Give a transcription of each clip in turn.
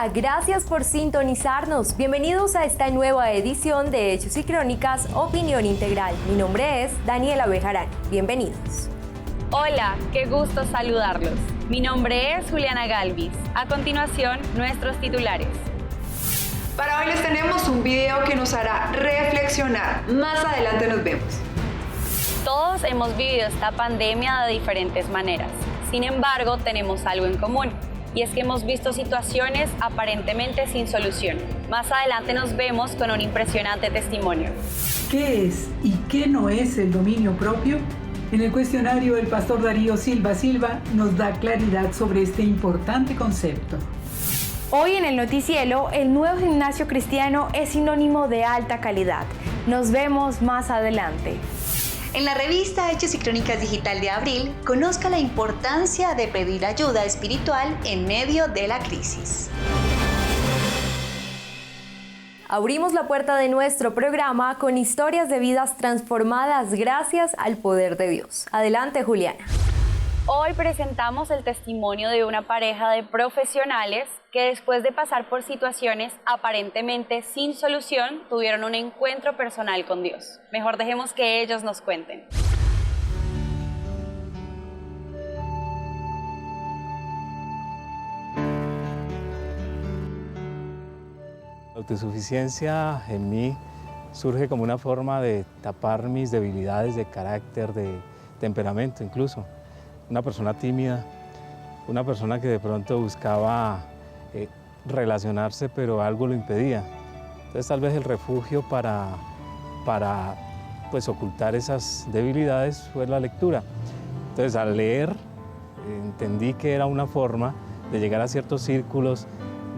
Hola, gracias por sintonizarnos. Bienvenidos a esta nueva edición de Hechos y Crónicas, Opinión Integral. Mi nombre es Daniela Bejarán. Bienvenidos. Hola, qué gusto saludarlos. Mi nombre es Juliana Galvis. A continuación, nuestros titulares. Para hoy les tenemos un video que nos hará reflexionar. Más adelante nos vemos. Todos hemos vivido esta pandemia de diferentes maneras. Sin embargo, tenemos algo en común. Y es que hemos visto situaciones aparentemente sin solución. Más adelante nos vemos con un impresionante testimonio. ¿Qué es y qué no es el dominio propio? En el cuestionario, el pastor Darío Silva nos da claridad sobre este importante concepto. Hoy en el Noticiero, el nuevo gimnasio cristiano es sinónimo de alta calidad. Nos vemos más adelante. En la revista Hechos y Crónicas Digital de abril, conozca la importancia de pedir ayuda espiritual en medio de la crisis. Abrimos la puerta de nuestro programa con historias de vidas transformadas gracias al poder de Dios. Adelante, Juliana. Hoy presentamos el testimonio de una pareja de profesionales que después de pasar por situaciones aparentemente sin solución, tuvieron un encuentro personal con Dios. Mejor dejemos que ellos nos cuenten. La autosuficiencia en mí surge como una forma de tapar mis debilidades de carácter, de temperamento incluso. Una persona tímida, una persona que de pronto buscaba relacionarse, pero algo lo impedía. Entonces tal vez el refugio para pues, ocultar esas debilidades fue la lectura. Entonces al leer entendí que era una forma de llegar a ciertos círculos,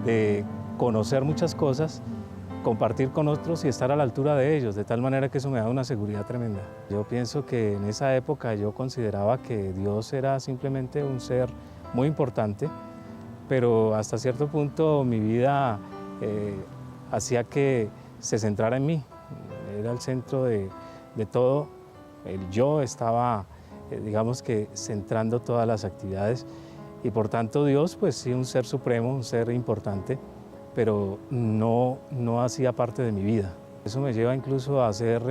de conocer muchas cosas, compartir con otros y estar a la altura de ellos, de tal manera que eso me da una seguridad tremenda. Yo pienso que en esa época yo consideraba que Dios era simplemente un ser muy importante, pero hasta cierto punto mi vida hacía que se centrara en mí. Era el centro de todo. El yo estaba, digamos que, centrando todas las actividades y por tanto Dios, pues sí, un ser supremo, un ser importante, pero no hacía parte de mi vida. Eso me lleva incluso a ser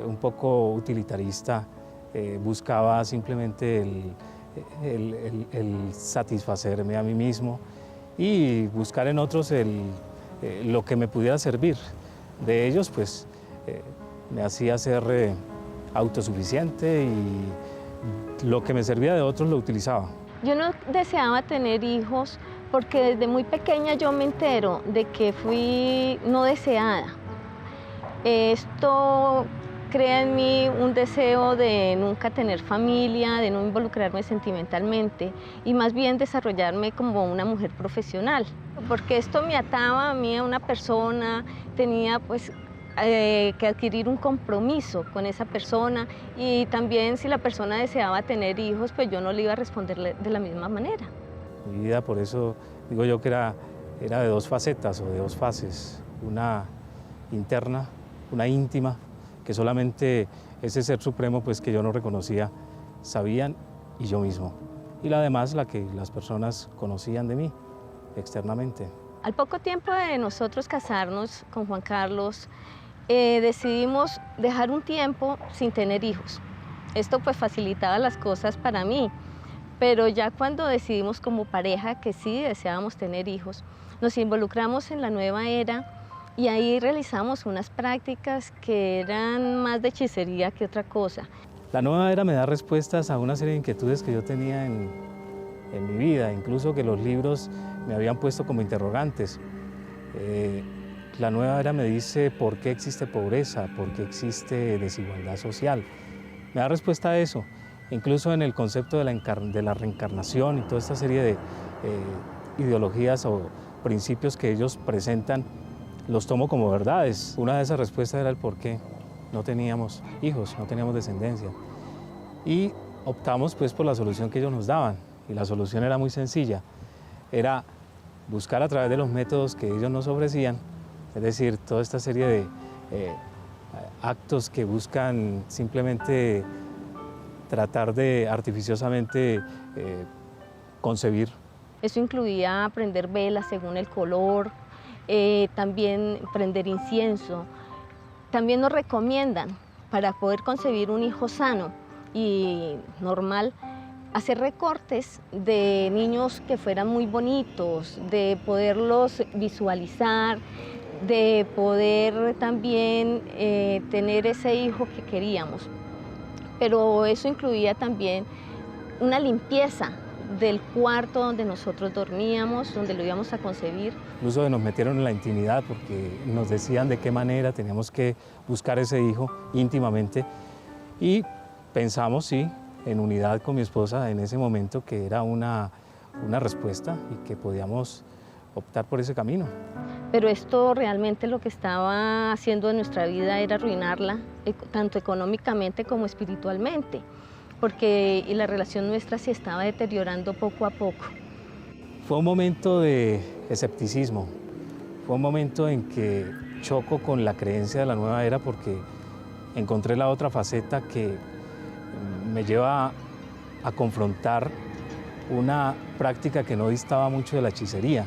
un poco utilitarista. Buscaba simplemente el satisfacerme a mí mismo y buscar en otros lo que me pudiera servir. De ellos, pues, me hacía ser autosuficiente y lo que me servía de otros lo utilizaba. Yo no deseaba tener hijos porque desde muy pequeña yo me entero de que fui no deseada. Esto crea en mí un deseo de nunca tener familia, de no involucrarme sentimentalmente y más bien desarrollarme como una mujer profesional. Porque esto me ataba a mí a una persona, tenía pues que adquirir un compromiso con esa persona y también si la persona deseaba tener hijos, pues yo no le iba a responder de la misma manera. Mi vida, por eso digo yo que era de dos facetas o de dos fases, una interna, una íntima, que solamente ese ser supremo pues, que yo no reconocía sabían y yo mismo. Y la demás, la que las personas conocían de mí externamente. Al poco tiempo de nosotros casarnos con Juan Carlos, decidimos dejar un tiempo sin tener hijos. Esto pues facilitaba las cosas para mí, pero ya cuando decidimos como pareja que sí deseábamos tener hijos, nos involucramos en la nueva era y ahí realizamos unas prácticas que eran más de hechicería que otra cosa. La nueva era me da respuestas a una serie de inquietudes que yo tenía en mi vida, incluso que los libros me habían puesto como interrogantes. La nueva era me dice por qué existe pobreza, por qué existe desigualdad social. Me da respuesta a eso, incluso en el concepto de la reencarnación y toda esta serie de ideologías o principios que ellos presentan, los tomo como verdades. Una de esas respuestas era el por qué no teníamos hijos, no teníamos descendencia. Y optamos pues por la solución que ellos nos daban. Y la solución era muy sencilla. Era buscar a través de los métodos que ellos nos ofrecían, es decir, toda esta serie de actos que buscan simplemente tratar de artificiosamente concebir Eso incluía prender velas según el color, también prender incienso. También nos recomiendan, para poder concebir un hijo sano y normal, hacer recortes de niños que fueran muy bonitos, de poderlos visualizar, de poder también tener ese hijo que queríamos. Pero eso incluía también una limpieza del cuarto donde nosotros dormíamos, donde lo íbamos a concebir. Incluso nos metieron en la intimidad porque nos decían de qué manera teníamos que buscar ese hijo íntimamente y pensamos, sí, en unidad con mi esposa en ese momento que era una respuesta y que podíamos optar por ese camino. Pero esto realmente lo que estaba haciendo en nuestra vida era arruinarla, tanto económicamente como espiritualmente, porque la relación nuestra se estaba deteriorando poco a poco. Fue un momento de escepticismo, fue un momento en que choco con la creencia de la nueva era porque encontré la otra faceta que me lleva a confrontar una práctica que no distaba mucho de la hechicería.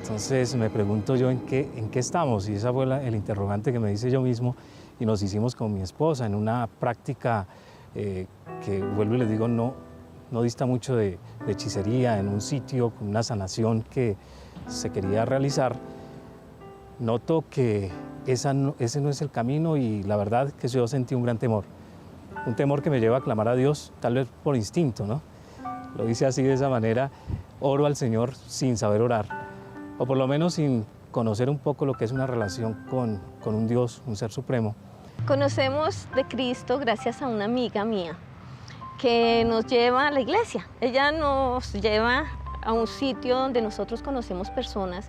Entonces me pregunto yo en qué estamos, y esa fue el interrogante que me hice yo mismo y nos hicimos con mi esposa en una práctica que, vuelvo y les digo, no dista mucho de hechicería, en un sitio con una sanación que se quería realizar. Noto que ese no es el camino y la verdad que yo sentí un gran temor. Un temor que me lleva a clamar a Dios, tal vez por instinto, ¿no? Lo hice así, de esa manera, oro al Señor sin saber orar, o por lo menos sin conocer un poco lo que es una relación con un Dios, un ser supremo. Conocemos de Cristo gracias a una amiga mía que nos lleva a la iglesia. Ella nos lleva a un sitio donde nosotros conocemos personas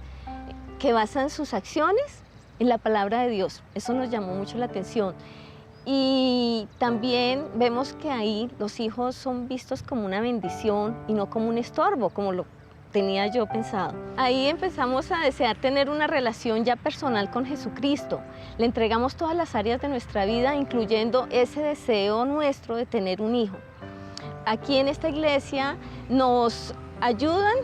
que basan sus acciones en la palabra de Dios. Eso nos llamó mucho la atención. Y también vemos que ahí los hijos son vistos como una bendición y no como un estorbo, como lo tenía yo pensado. Ahí empezamos a desear tener una relación ya personal con Jesucristo. Le entregamos todas las áreas de nuestra vida, incluyendo ese deseo nuestro de tener un hijo. Aquí en esta iglesia nos ayudan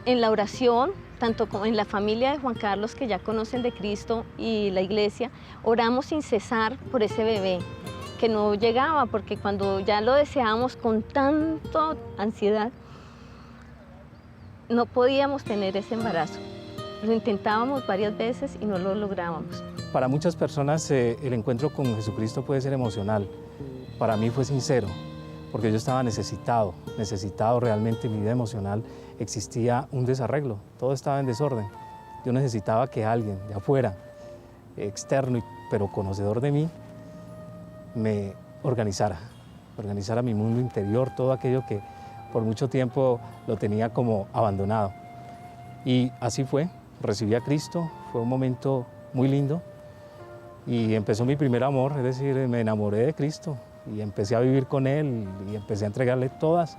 en la oración, tanto como en la familia de Juan Carlos, que ya conocen de Cristo, y la iglesia. Oramos sin cesar por ese bebé que no llegaba, porque cuando ya lo deseábamos con tanta ansiedad, no podíamos tener ese embarazo. Lo intentábamos varias veces y no lo lográbamos. Para muchas personas el encuentro con Jesucristo puede ser emocional. Para mí fue sincero, porque yo estaba necesitado realmente. En mi vida emocional existía un desarreglo, todo estaba en desorden. Yo necesitaba que alguien de afuera, externo pero conocedor de mí, me organizara mi mundo interior, todo aquello que por mucho tiempo lo tenía como abandonado. Y así fue, recibí a Cristo, fue un momento muy lindo y empezó mi primer amor, es decir, me enamoré de Cristo y empecé a vivir con Él y empecé a entregarle todas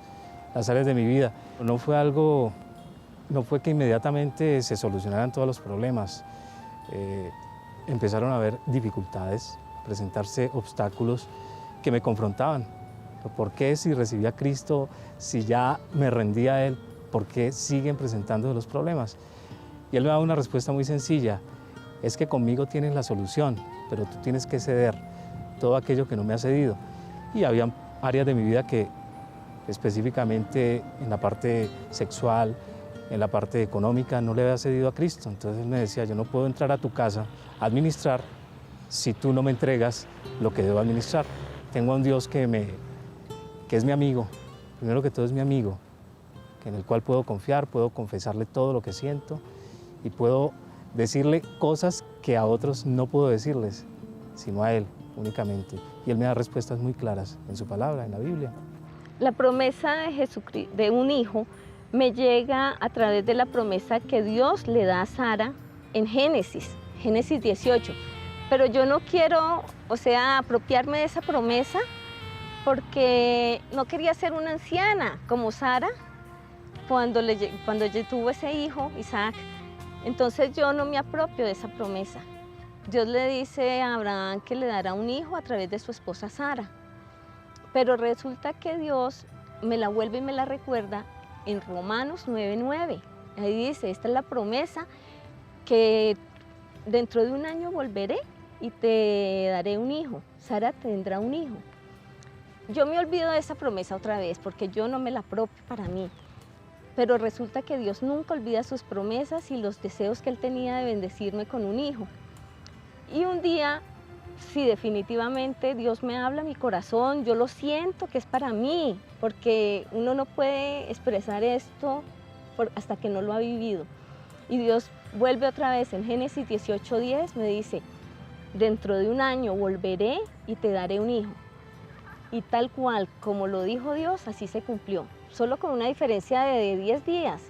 las áreas de mi vida. No fue que inmediatamente se solucionaran todos los problemas. Empezaron a haber dificultades, presentarse obstáculos que me confrontaban. ¿Por qué si recibí a Cristo, si ya me rendí a Él, por qué siguen presentándose los problemas? Y Él me da una respuesta muy sencilla, es que conmigo tienes la solución, pero tú tienes que ceder todo aquello que no me ha cedido. Y había áreas de mi vida que específicamente en la parte sexual, en la parte económica, no le había cedido a Cristo. Entonces Él me decía, yo no puedo entrar a tu casa a administrar si tú no me entregas lo que debo administrar. Tengo a un Dios que es mi amigo, primero que todo es mi amigo, en el cual puedo confiar, puedo confesarle todo lo que siento y puedo decirle cosas que a otros no puedo decirles, sino a Él únicamente. Y Él me da respuestas muy claras en su palabra, en la Biblia. La promesa de Jesucristo, de un hijo, me llega a través de la promesa que Dios le da a Sara en Génesis 18. Pero yo no quiero, apropiarme de esa promesa porque no quería ser una anciana como Sara cuando ella tuvo ese hijo, Isaac. Entonces yo no me apropio de esa promesa. Dios le dice a Abraham que le dará un hijo a través de su esposa Sara. Pero resulta que Dios me la vuelve y me la recuerda en Romanos 9:9. Ahí dice, esta es la promesa, que dentro de un año volveré y te daré un hijo. Sara tendrá un hijo. Yo me olvido de esa promesa otra vez porque yo no me la apropio para mí. Pero resulta que Dios nunca olvida sus promesas y los deseos que Él tenía de bendecirme con un hijo. Y un día, sí, definitivamente Dios me habla a mi corazón, yo lo siento que es para mí, porque uno no puede expresar esto hasta que no lo ha vivido. Y Dios vuelve otra vez en Génesis 18:10, me dice, dentro de un año volveré y te daré un hijo. Y tal cual como lo dijo Dios, así se cumplió. Solo con una diferencia de 10 días.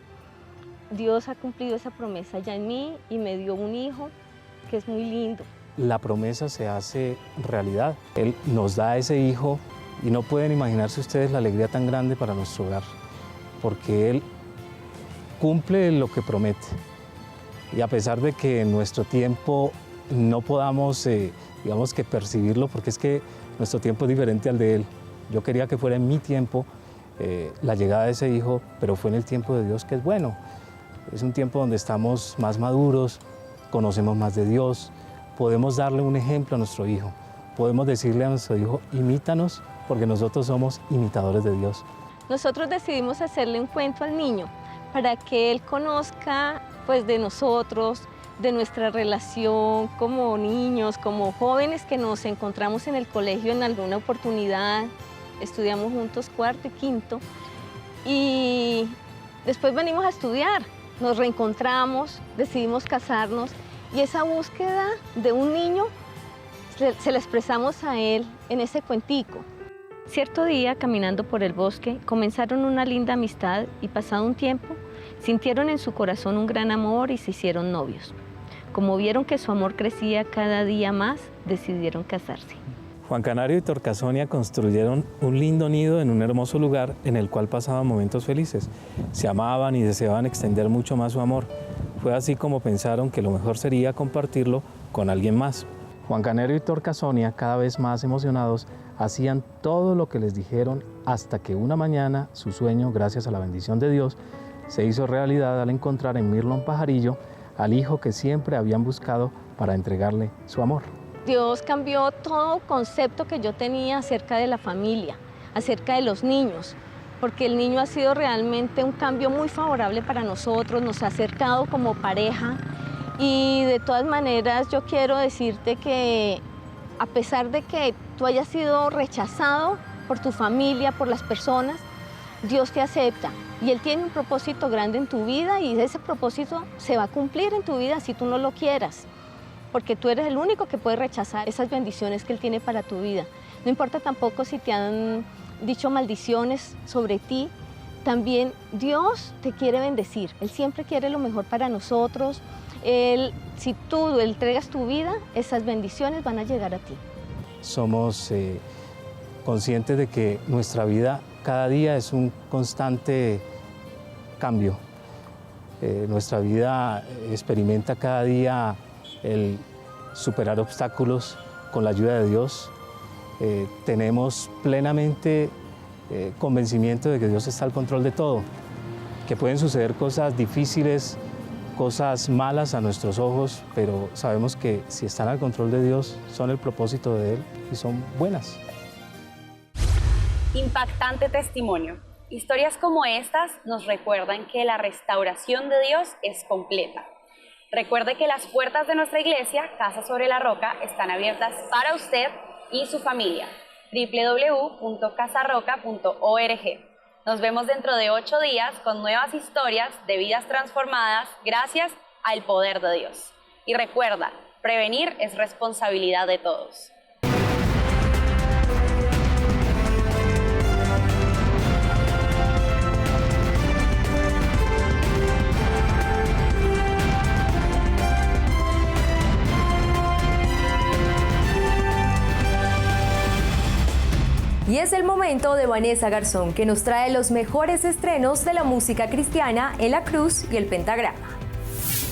Dios ha cumplido esa promesa ya en mí y me dio un hijo que es muy lindo. La promesa se hace realidad. Él nos da ese hijo y no pueden imaginarse ustedes la alegría tan grande para nuestro hogar, porque Él cumple lo que promete. Y a pesar de que en nuestro tiempo no podamos, digamos que percibirlo, porque es que nuestro tiempo es diferente al de Él. Yo quería que fuera en mi tiempo la llegada de ese hijo, pero fue en el tiempo de Dios, que es bueno. Es un tiempo donde estamos más maduros, conocemos más de Dios, podemos darle un ejemplo a nuestro hijo, podemos decirle a nuestro hijo, imítanos, porque nosotros somos imitadores de Dios. Nosotros decidimos hacerle un cuento al niño para que él conozca pues, de nosotros, de nuestra relación como niños, como jóvenes que nos encontramos en el colegio en alguna oportunidad, estudiamos juntos cuarto y quinto, y después venimos a estudiar, nos reencontramos, decidimos casarnos, y esa búsqueda de un niño se la expresamos a él en ese cuentico. Cierto día, caminando por el bosque, comenzaron una linda amistad y pasado un tiempo, sintieron en su corazón un gran amor y se hicieron novios. Como vieron que su amor crecía cada día más, decidieron casarse. Juan Canario y Torcasonia construyeron un lindo nido en un hermoso lugar en el cual pasaban momentos felices. Se amaban y deseaban extender mucho más su amor. Fue así como pensaron que lo mejor sería compartirlo con alguien más. Juan Canario y Torcasonia, cada vez más emocionados, hacían todo lo que les dijeron hasta que una mañana su sueño, gracias a la bendición de Dios, se hizo realidad al encontrar en Mirlon Pajarillo al hijo que siempre habían buscado para entregarle su amor. Dios cambió todo concepto que yo tenía acerca de la familia, acerca de los niños, porque el niño ha sido realmente un cambio muy favorable para nosotros, nos ha acercado como pareja y de todas maneras yo quiero decirte que a pesar de que tú hayas sido rechazado por tu familia, por las personas, Dios te acepta y Él tiene un propósito grande en tu vida y ese propósito se va a cumplir en tu vida si tú no lo quieras, porque tú eres el único que puede rechazar esas bendiciones que Él tiene para tu vida. No importa tampoco si te han dicho maldiciones sobre ti, también Dios te quiere bendecir. Él siempre quiere lo mejor para nosotros. Si tú le entregas tu vida, esas bendiciones van a llegar a ti. Somos conscientes de que nuestra vida cada día es un constante cambio. Nuestra vida experimenta cada día el superar obstáculos con la ayuda de Dios. Tenemos plenamente convencimiento de que Dios está al control de todo, que pueden suceder cosas difíciles, cosas malas a nuestros ojos, pero sabemos que si están al control de Dios, son el propósito de Él y son buenas. Impactante testimonio. Historias como estas nos recuerdan que la restauración de Dios es completa. Recuerde que las puertas de nuestra iglesia, Casa sobre la Roca, están abiertas para usted y su familia. www.casarroca.org. Nos vemos dentro de 8 días con nuevas historias de vidas transformadas gracias al poder de Dios. Y recuerda, prevenir es responsabilidad de todos. Y es el momento de Vanessa Garzón, que nos trae los mejores estrenos de la música cristiana en la cruz y el pentagrama.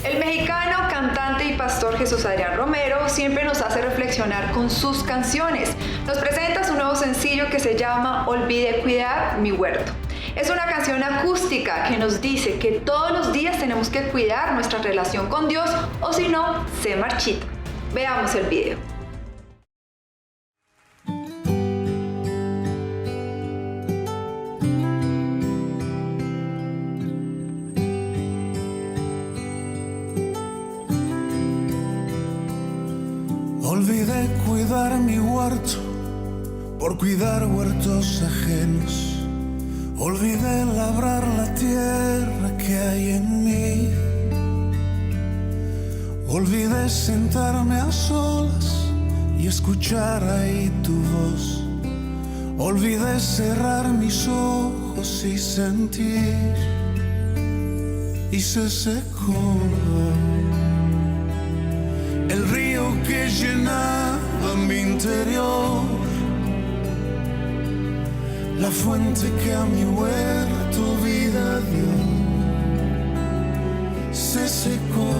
El mexicano, cantante y pastor Jesús Adrián Romero siempre nos hace reflexionar con sus canciones. Nos presenta su nuevo sencillo que se llama Olvidé cuidar mi huerto. Es una canción acústica que nos dice que todos los días tenemos que cuidar nuestra relación con Dios o si no, se marchita. Veamos el video. Olvidé cuidar mi huerto por cuidar huertos ajenos. Olvidé labrar la tierra que hay en mí. Olvidé sentarme a solas y escuchar ahí tu voz. Olvidé cerrar mis ojos y sentir. Y se secó el río que llenaba mi interior, la fuente que a mi huerto vida dio, se secó.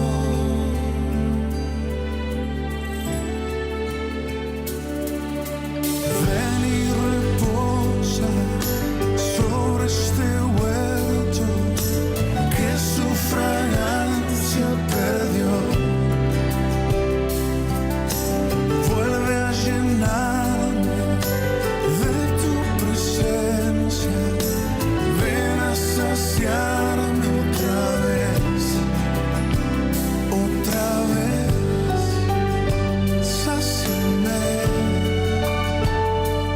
Ven y reposa sobre este huerto que su fragancia perdió. Vuelve a llenarme de tu presencia, ven a saciarme otra vez, sáciame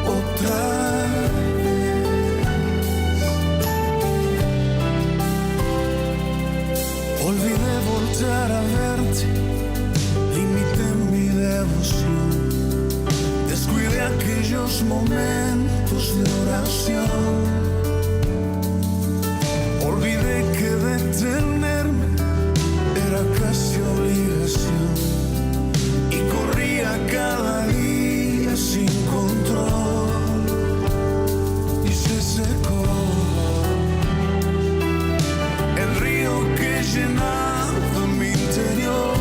otra vez. Olvidé voltear a verte, limité mi devoción, descuidé aquellos momentos de oración. Olvidé que detenerme era casi obligación y corría cada día sin control y se secó el río que llenaba mi interior,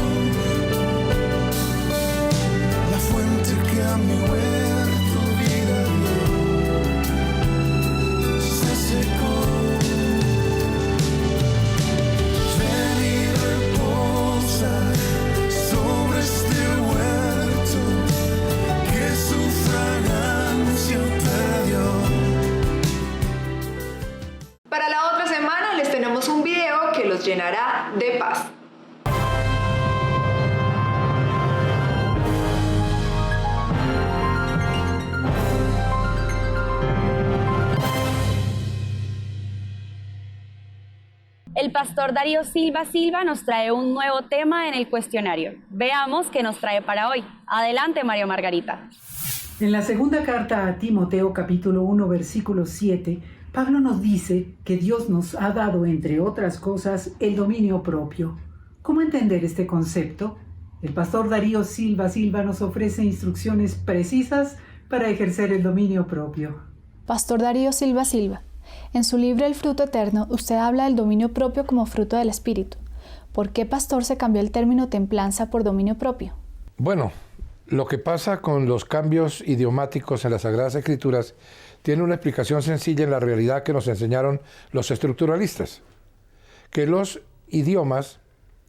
la fuente que a mi huerto vida dio, se secó. Ven y reposa sobre este huerto que su fragancia perdió. Para la otra semana les tenemos un video que los llenará de paz. El pastor Darío Silva nos trae un nuevo tema en el cuestionario. Veamos qué nos trae para hoy. Adelante, Mario Margarita. En la segunda carta a Timoteo, capítulo 1, versículo 7, Pablo nos dice que Dios nos ha dado, entre otras cosas, el dominio propio. ¿Cómo entender este concepto? El pastor Darío Silva nos ofrece instrucciones precisas para ejercer el dominio propio. Pastor Darío Silva, en su libro El fruto eterno, usted habla del dominio propio como fruto del Espíritu. ¿Por qué, pastor, se cambió el término templanza por dominio propio? Bueno, lo que pasa con los cambios idiomáticos en las Sagradas Escrituras tiene una explicación sencilla en la realidad que nos enseñaron los estructuralistas, que los idiomas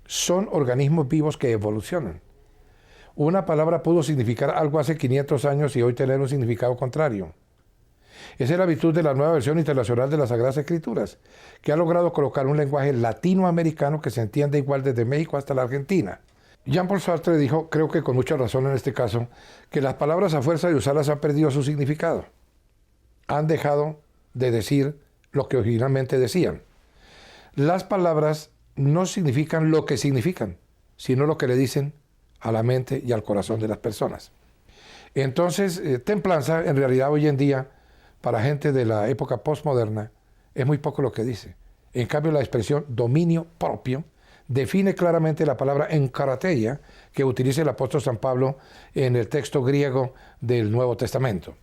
son organismos vivos que evolucionan. Una palabra pudo significar algo hace 500 años y hoy tener un significado contrario. Esa es la virtud de la nueva versión internacional de las Sagradas Escrituras, que ha logrado colocar un lenguaje latinoamericano que se entiende igual desde México hasta la Argentina. Jean-Paul Sartre dijo, creo que con mucha razón en este caso, que las palabras a fuerza de usarlas han perdido su significado. Han dejado de decir lo que originalmente decían. Las palabras no significan lo que significan, sino lo que le dicen a la mente y al corazón de las personas. Entonces, templanza, en realidad hoy en día, para gente de la época postmoderna, es muy poco lo que dice. En cambio, la expresión dominio propio define claramente la palabra enkarateia que utiliza el apóstol San Pablo en el texto griego del Nuevo Testamento.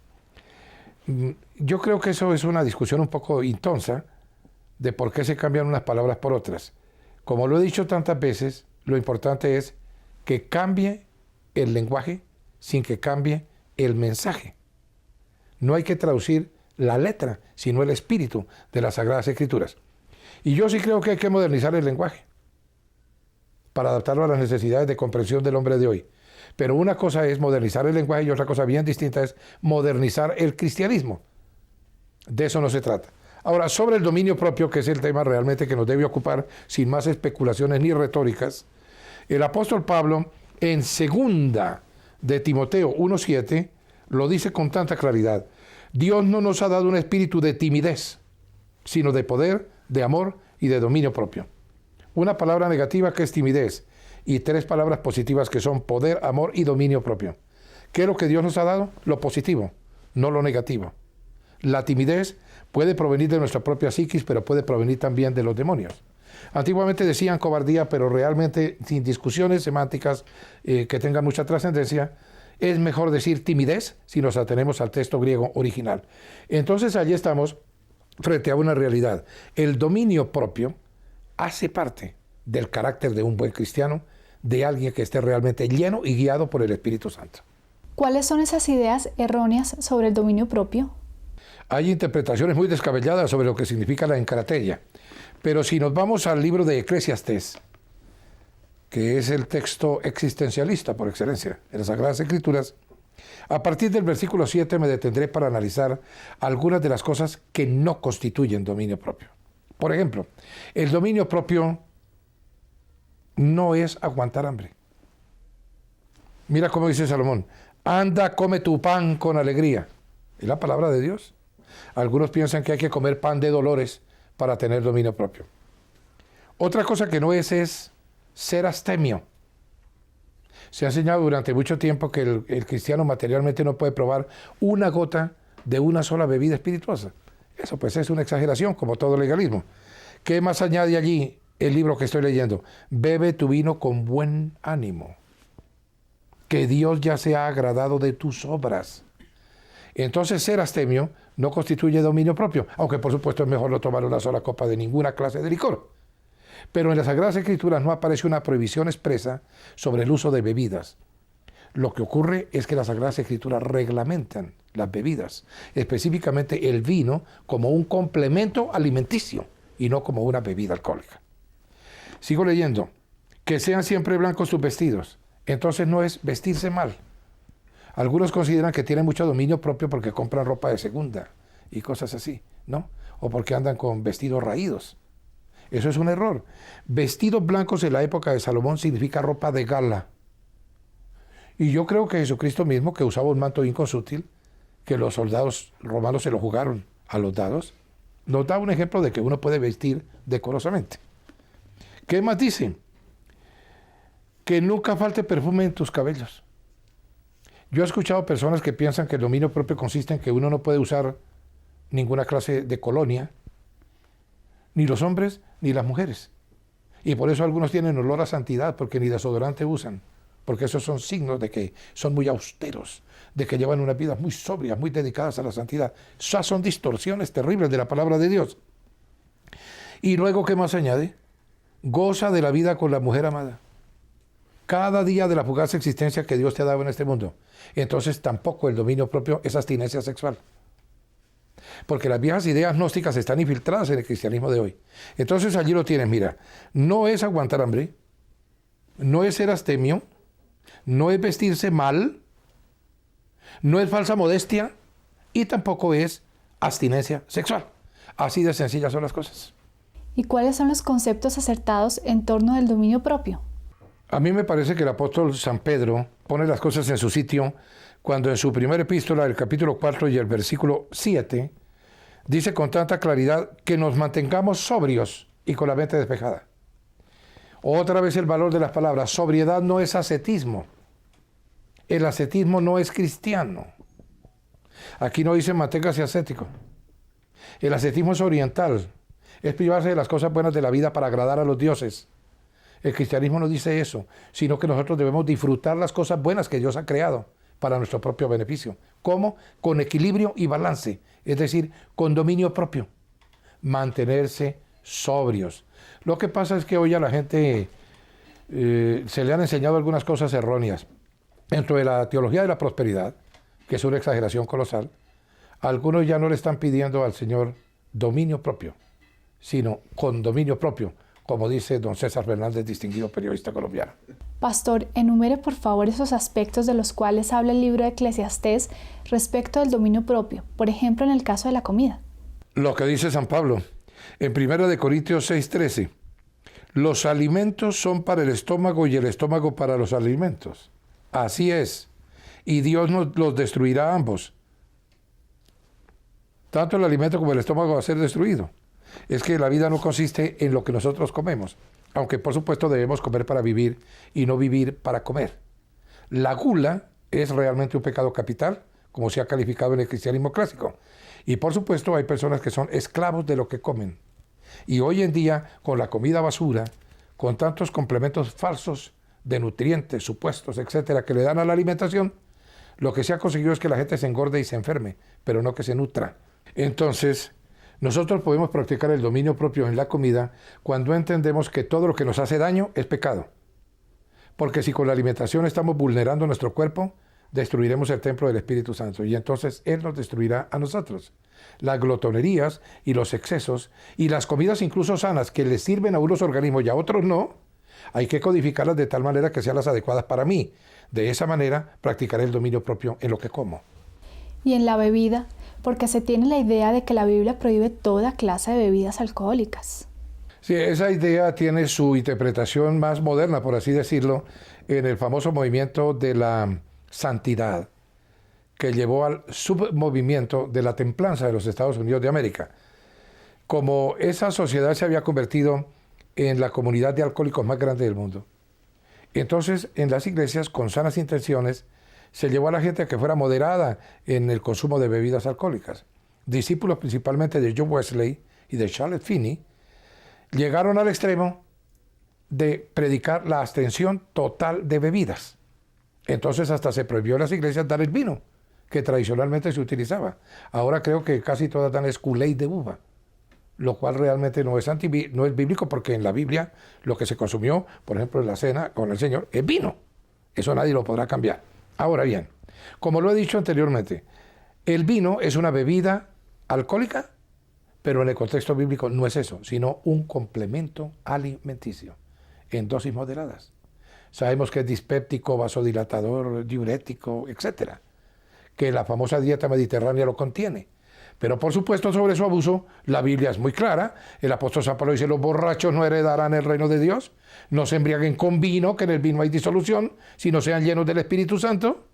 Yo creo que eso es una discusión un poco intonsa de por qué se cambian unas palabras por otras. Como lo he dicho tantas veces, lo importante es que cambie el lenguaje sin que cambie el mensaje. No hay que traducir la letra, sino el espíritu de las Sagradas Escrituras. Y yo sí creo que hay que modernizar el lenguaje para adaptarlo a las necesidades de comprensión del hombre de hoy. Pero una cosa es modernizar el lenguaje y otra cosa bien distinta es modernizar el cristianismo. De eso no se trata. Ahora, sobre el dominio propio, que es el tema realmente que nos debe ocupar, sin más especulaciones ni retóricas, el apóstol Pablo, en 2 de Timoteo 1:7, lo dice con tanta claridad. Dios no nos ha dado un espíritu de timidez, sino de poder, de amor y de dominio propio. Una palabra negativa que es timidez y 3 palabras positivas que son poder, amor y dominio propio. ¿Qué es lo que Dios nos ha dado? Lo positivo, no lo negativo. La timidez puede provenir de nuestra propia psiquis, pero puede provenir también de los demonios. Antiguamente decían cobardía, pero realmente, sin discusiones semánticas que tengan mucha trascendencia, es mejor decir timidez si nos atenemos al texto griego original. Entonces allí estamos frente a una realidad. El dominio propio hace parte del carácter de un buen cristiano, de alguien que esté realmente lleno y guiado por el Espíritu Santo. ¿Cuáles son esas ideas erróneas sobre el dominio propio? Hay interpretaciones muy descabelladas sobre lo que significa la encrateria. Pero si nos vamos al libro de Eclesiastés, que es el texto existencialista por excelencia en las Sagradas Escrituras, a partir del versículo 7 me detendré para analizar algunas de las cosas que no constituyen dominio propio. Por ejemplo, el dominio propio no es aguantar hambre. Mira cómo dice Salomón, anda, come tu pan con alegría. ¿Es la palabra de Dios? Algunos piensan que hay que comer pan de dolores para tener dominio propio. Otra cosa que no es ser astemio. Se ha enseñado durante mucho tiempo que el cristiano materialmente no puede probar una gota de una sola bebida espirituosa. Eso pues es una exageración, como todo legalismo. ¿Qué más añade allí el libro que estoy leyendo? Bebe tu vino con buen ánimo, que Dios ya se ha agradado de tus obras. Entonces ser astemio no constituye dominio propio, aunque por supuesto es mejor no tomar una sola copa de ninguna clase de licor. Pero en las Sagradas Escrituras no aparece una prohibición expresa sobre el uso de bebidas. Lo que ocurre es que las Sagradas Escrituras reglamentan las bebidas, específicamente el vino, como un complemento alimenticio y no como una bebida alcohólica. Sigo leyendo. Que sean siempre blancos tus vestidos. Entonces no es vestirse mal. Algunos consideran que tienen mucho dominio propio porque compran ropa de segunda y cosas así, ¿no? O porque andan con vestidos raídos. Eso es un error. Vestidos blancos en la época de Salomón significa ropa de gala. Y yo creo que Jesucristo mismo, que usaba un manto inconsútil, que los soldados romanos se lo jugaron a los dados, nos da un ejemplo de que uno puede vestir decorosamente. ¿Qué más dicen? Que nunca falte perfume en tus cabellos. Yo he escuchado personas que piensan que el dominio propio consiste en que uno no puede usar ninguna clase de colonia, ni los hombres ni las mujeres. Y por eso algunos tienen olor a santidad, porque ni desodorante usan, porque esos son signos de que son muy austeros, de que llevan unas vidas muy sobrias, muy dedicadas a la santidad. Esas son distorsiones terribles de la palabra de Dios. Y luego, ¿qué más añade? Goza de la vida con la mujer amada. Cada día de la fugaz existencia que Dios te ha dado en este mundo. Entonces tampoco el dominio propio es abstinencia sexual. Porque las viejas ideas gnósticas están infiltradas en el cristianismo de hoy. Entonces allí lo tienes, mira. No es aguantar hambre, no es ser astemio, no es vestirse mal, no es falsa modestia y tampoco es abstinencia sexual. Así de sencillas son las cosas. ¿Y cuáles son los conceptos acertados en torno del dominio propio? A mí me parece que el apóstol San Pedro pone las cosas en su sitio cuando en su primera epístola, el capítulo 4 y el versículo 7, dice con tanta claridad que nos mantengamos sobrios y con la mente despejada. Otra vez el valor de las palabras. Sobriedad no es ascetismo. El ascetismo no es cristiano. Aquí no dice manténgase ascético. El ascetismo es oriental. Es privarse de las cosas buenas de la vida para agradar a los dioses. El cristianismo no dice eso, sino que nosotros debemos disfrutar las cosas buenas que Dios ha creado para nuestro propio beneficio. ¿Cómo? Con equilibrio y balance, es decir, con dominio propio. Mantenerse sobrios. Lo que pasa es que hoy a la gente se le han enseñado algunas cosas erróneas. Dentro de la teología de la prosperidad, que es una exageración colosal, algunos ya no le están pidiendo al Señor dominio propio, sino con dominio propio, como dice don César Fernández, distinguido periodista colombiano. Pastor, enumere por favor esos aspectos de los cuales habla el libro de Eclesiastés respecto del dominio propio, por ejemplo en el caso de la comida. Lo que dice San Pablo en 1 Corintios 6:13, los alimentos son para el estómago y el estómago para los alimentos. Así es, y Dios nos los destruirá a ambos. Tanto el alimento como el estómago va a ser destruido. Es que la vida no consiste en lo que nosotros comemos, aunque por supuesto debemos comer para vivir y no vivir para comer. La gula es realmente un pecado capital, como se ha calificado en el cristianismo clásico. Y por supuesto hay personas que son esclavos de lo que comen. Y hoy en día, con la comida basura, con tantos complementos falsos de nutrientes, supuestos, etcétera, que le dan a la alimentación, lo que se ha conseguido es que la gente se engorde y se enferme, pero no que se nutra. Entonces, nosotros podemos practicar el dominio propio en la comida cuando entendemos que todo lo que nos hace daño es pecado. Porque si con la alimentación estamos vulnerando nuestro cuerpo, destruiremos el templo del Espíritu Santo y entonces Él nos destruirá a nosotros. Las glotonerías y los excesos y las comidas incluso sanas que les sirven a unos organismos y a otros no, hay que codificarlas de tal manera que sean las adecuadas para mí. De esa manera practicaré el dominio propio en lo que como. Y en la bebida, porque se tiene la idea de que la Biblia prohíbe toda clase de bebidas alcohólicas. Sí, esa idea tiene su interpretación más moderna, por así decirlo, en el famoso movimiento de la santidad, que llevó al submovimiento de la templanza de los Estados Unidos de América. Como esa sociedad se había convertido en la comunidad de alcohólicos más grande del mundo, entonces en las iglesias, con sanas intenciones, se llevó a la gente a que fuera moderada en el consumo de bebidas alcohólicas. Discípulos principalmente de John Wesley y de Charles Finney llegaron al extremo de predicar la abstención total de bebidas. Entonces hasta se prohibió en las iglesias dar el vino, que tradicionalmente se utilizaba. Ahora creo que casi todas dan Kool-Aid de uva, lo cual realmente no es bíblico, porque en la Biblia lo que se consumió, por ejemplo en la cena con el Señor, es vino. Eso nadie lo podrá cambiar. Ahora bien, como lo he dicho anteriormente, el vino es una bebida alcohólica, pero en el contexto bíblico no es eso, sino un complemento alimenticio en dosis moderadas. Sabemos que es dispéptico, vasodilatador, diurético, etc. Que la famosa dieta mediterránea lo contiene. Pero por supuesto sobre su abuso la Biblia es muy clara. El apóstol San Pablo dice: los borrachos no heredarán el reino de Dios. No se embriaguen con vino, que en el vino hay disolución, sino sean llenos del Espíritu Santo.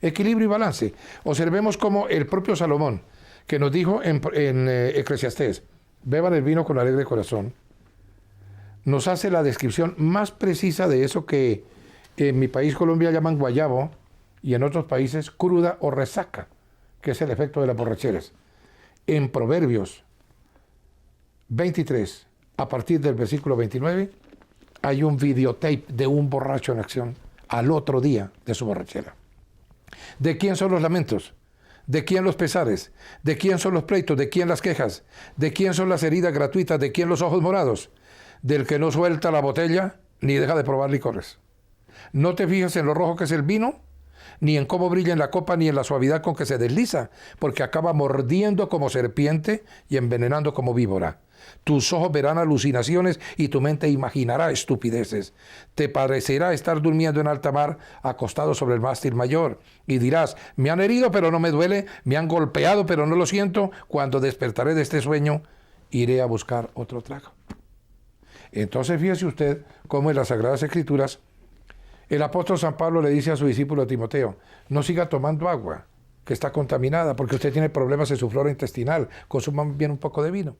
Equilibrio y balance. Observemos cómo el propio Salomón, que nos dijo en Eclesiastés, beban el vino con alegre corazón, nos hace la descripción más precisa de eso que en mi país, Colombia, llaman guayabo, y en otros países cruda o resaca, que es el efecto de las borracheras. En Proverbios 23, a partir del versículo 29, hay un videotape de un borracho en acción al otro día de su borrachera. ¿De quién son los lamentos? ¿De quién los pesares? ¿De quién son los pleitos? ¿De quién las quejas? ¿De quién son las heridas gratuitas? ¿De quién los ojos morados? Del que no suelta la botella ni deja de probar licores. No te fijas en lo rojo que es el vino, ni en cómo brilla en la copa, ni en la suavidad con que se desliza, porque acaba mordiendo como serpiente y envenenando como víbora. Tus ojos verán alucinaciones y tu mente imaginará estupideces. Te parecerá estar durmiendo en alta mar, acostado sobre el mástil mayor, y dirás: me han herido pero no me duele, me han golpeado pero no lo siento. Cuando despertaré de este sueño, iré a buscar otro trago. Entonces fíjese usted cómo en las Sagradas Escrituras el apóstol San Pablo le dice a su discípulo Timoteo: no siga tomando agua que está contaminada, porque usted tiene problemas en su flora intestinal, consuma bien un poco de vino.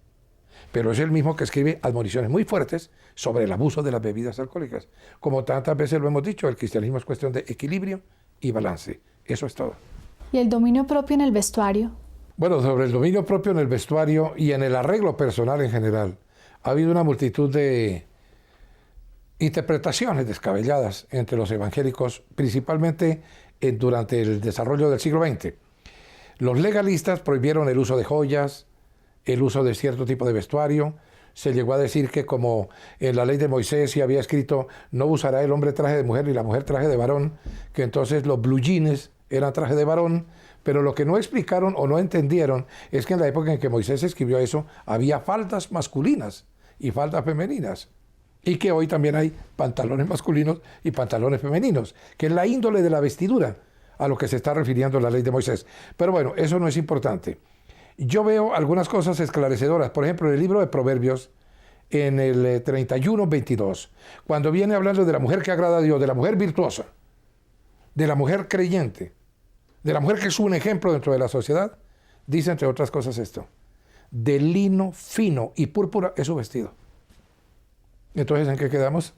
Pero es el mismo que escribe admoniciones muy fuertes sobre el abuso de las bebidas alcohólicas. Como tantas veces lo hemos dicho, el cristianismo es cuestión de equilibrio y balance. Eso es todo. ¿Y el dominio propio en el vestuario? Bueno, sobre el dominio propio en el vestuario y en el arreglo personal en general, ha habido una multitud de interpretaciones descabelladas entre los evangélicos, principalmente durante el desarrollo del siglo XX. Los legalistas prohibieron el uso de joyas, el uso de cierto tipo de vestuario. Se llegó a decir que, como en la ley de Moisés se había escrito: no usará el hombre traje de mujer ni la mujer traje de varón, que entonces los blue jeans eran traje de varón, Pero lo que no explicaron o no entendieron es que en la época en que Moisés escribió eso, había faldas masculinas y faldas femeninas. Y que hoy también hay pantalones masculinos y pantalones femeninos, que es la índole de la vestidura a lo que se está refiriendo la ley de Moisés. Pero bueno, eso no es importante. Yo veo algunas cosas esclarecedoras. Por ejemplo, en el libro de Proverbios, en el 31:22, cuando viene hablando de la mujer que agrada a Dios, de la mujer virtuosa, de la mujer creyente, de la mujer que es un ejemplo dentro de la sociedad, dice entre otras cosas esto: de lino fino y púrpura es su vestido. Entonces, ¿en qué quedamos?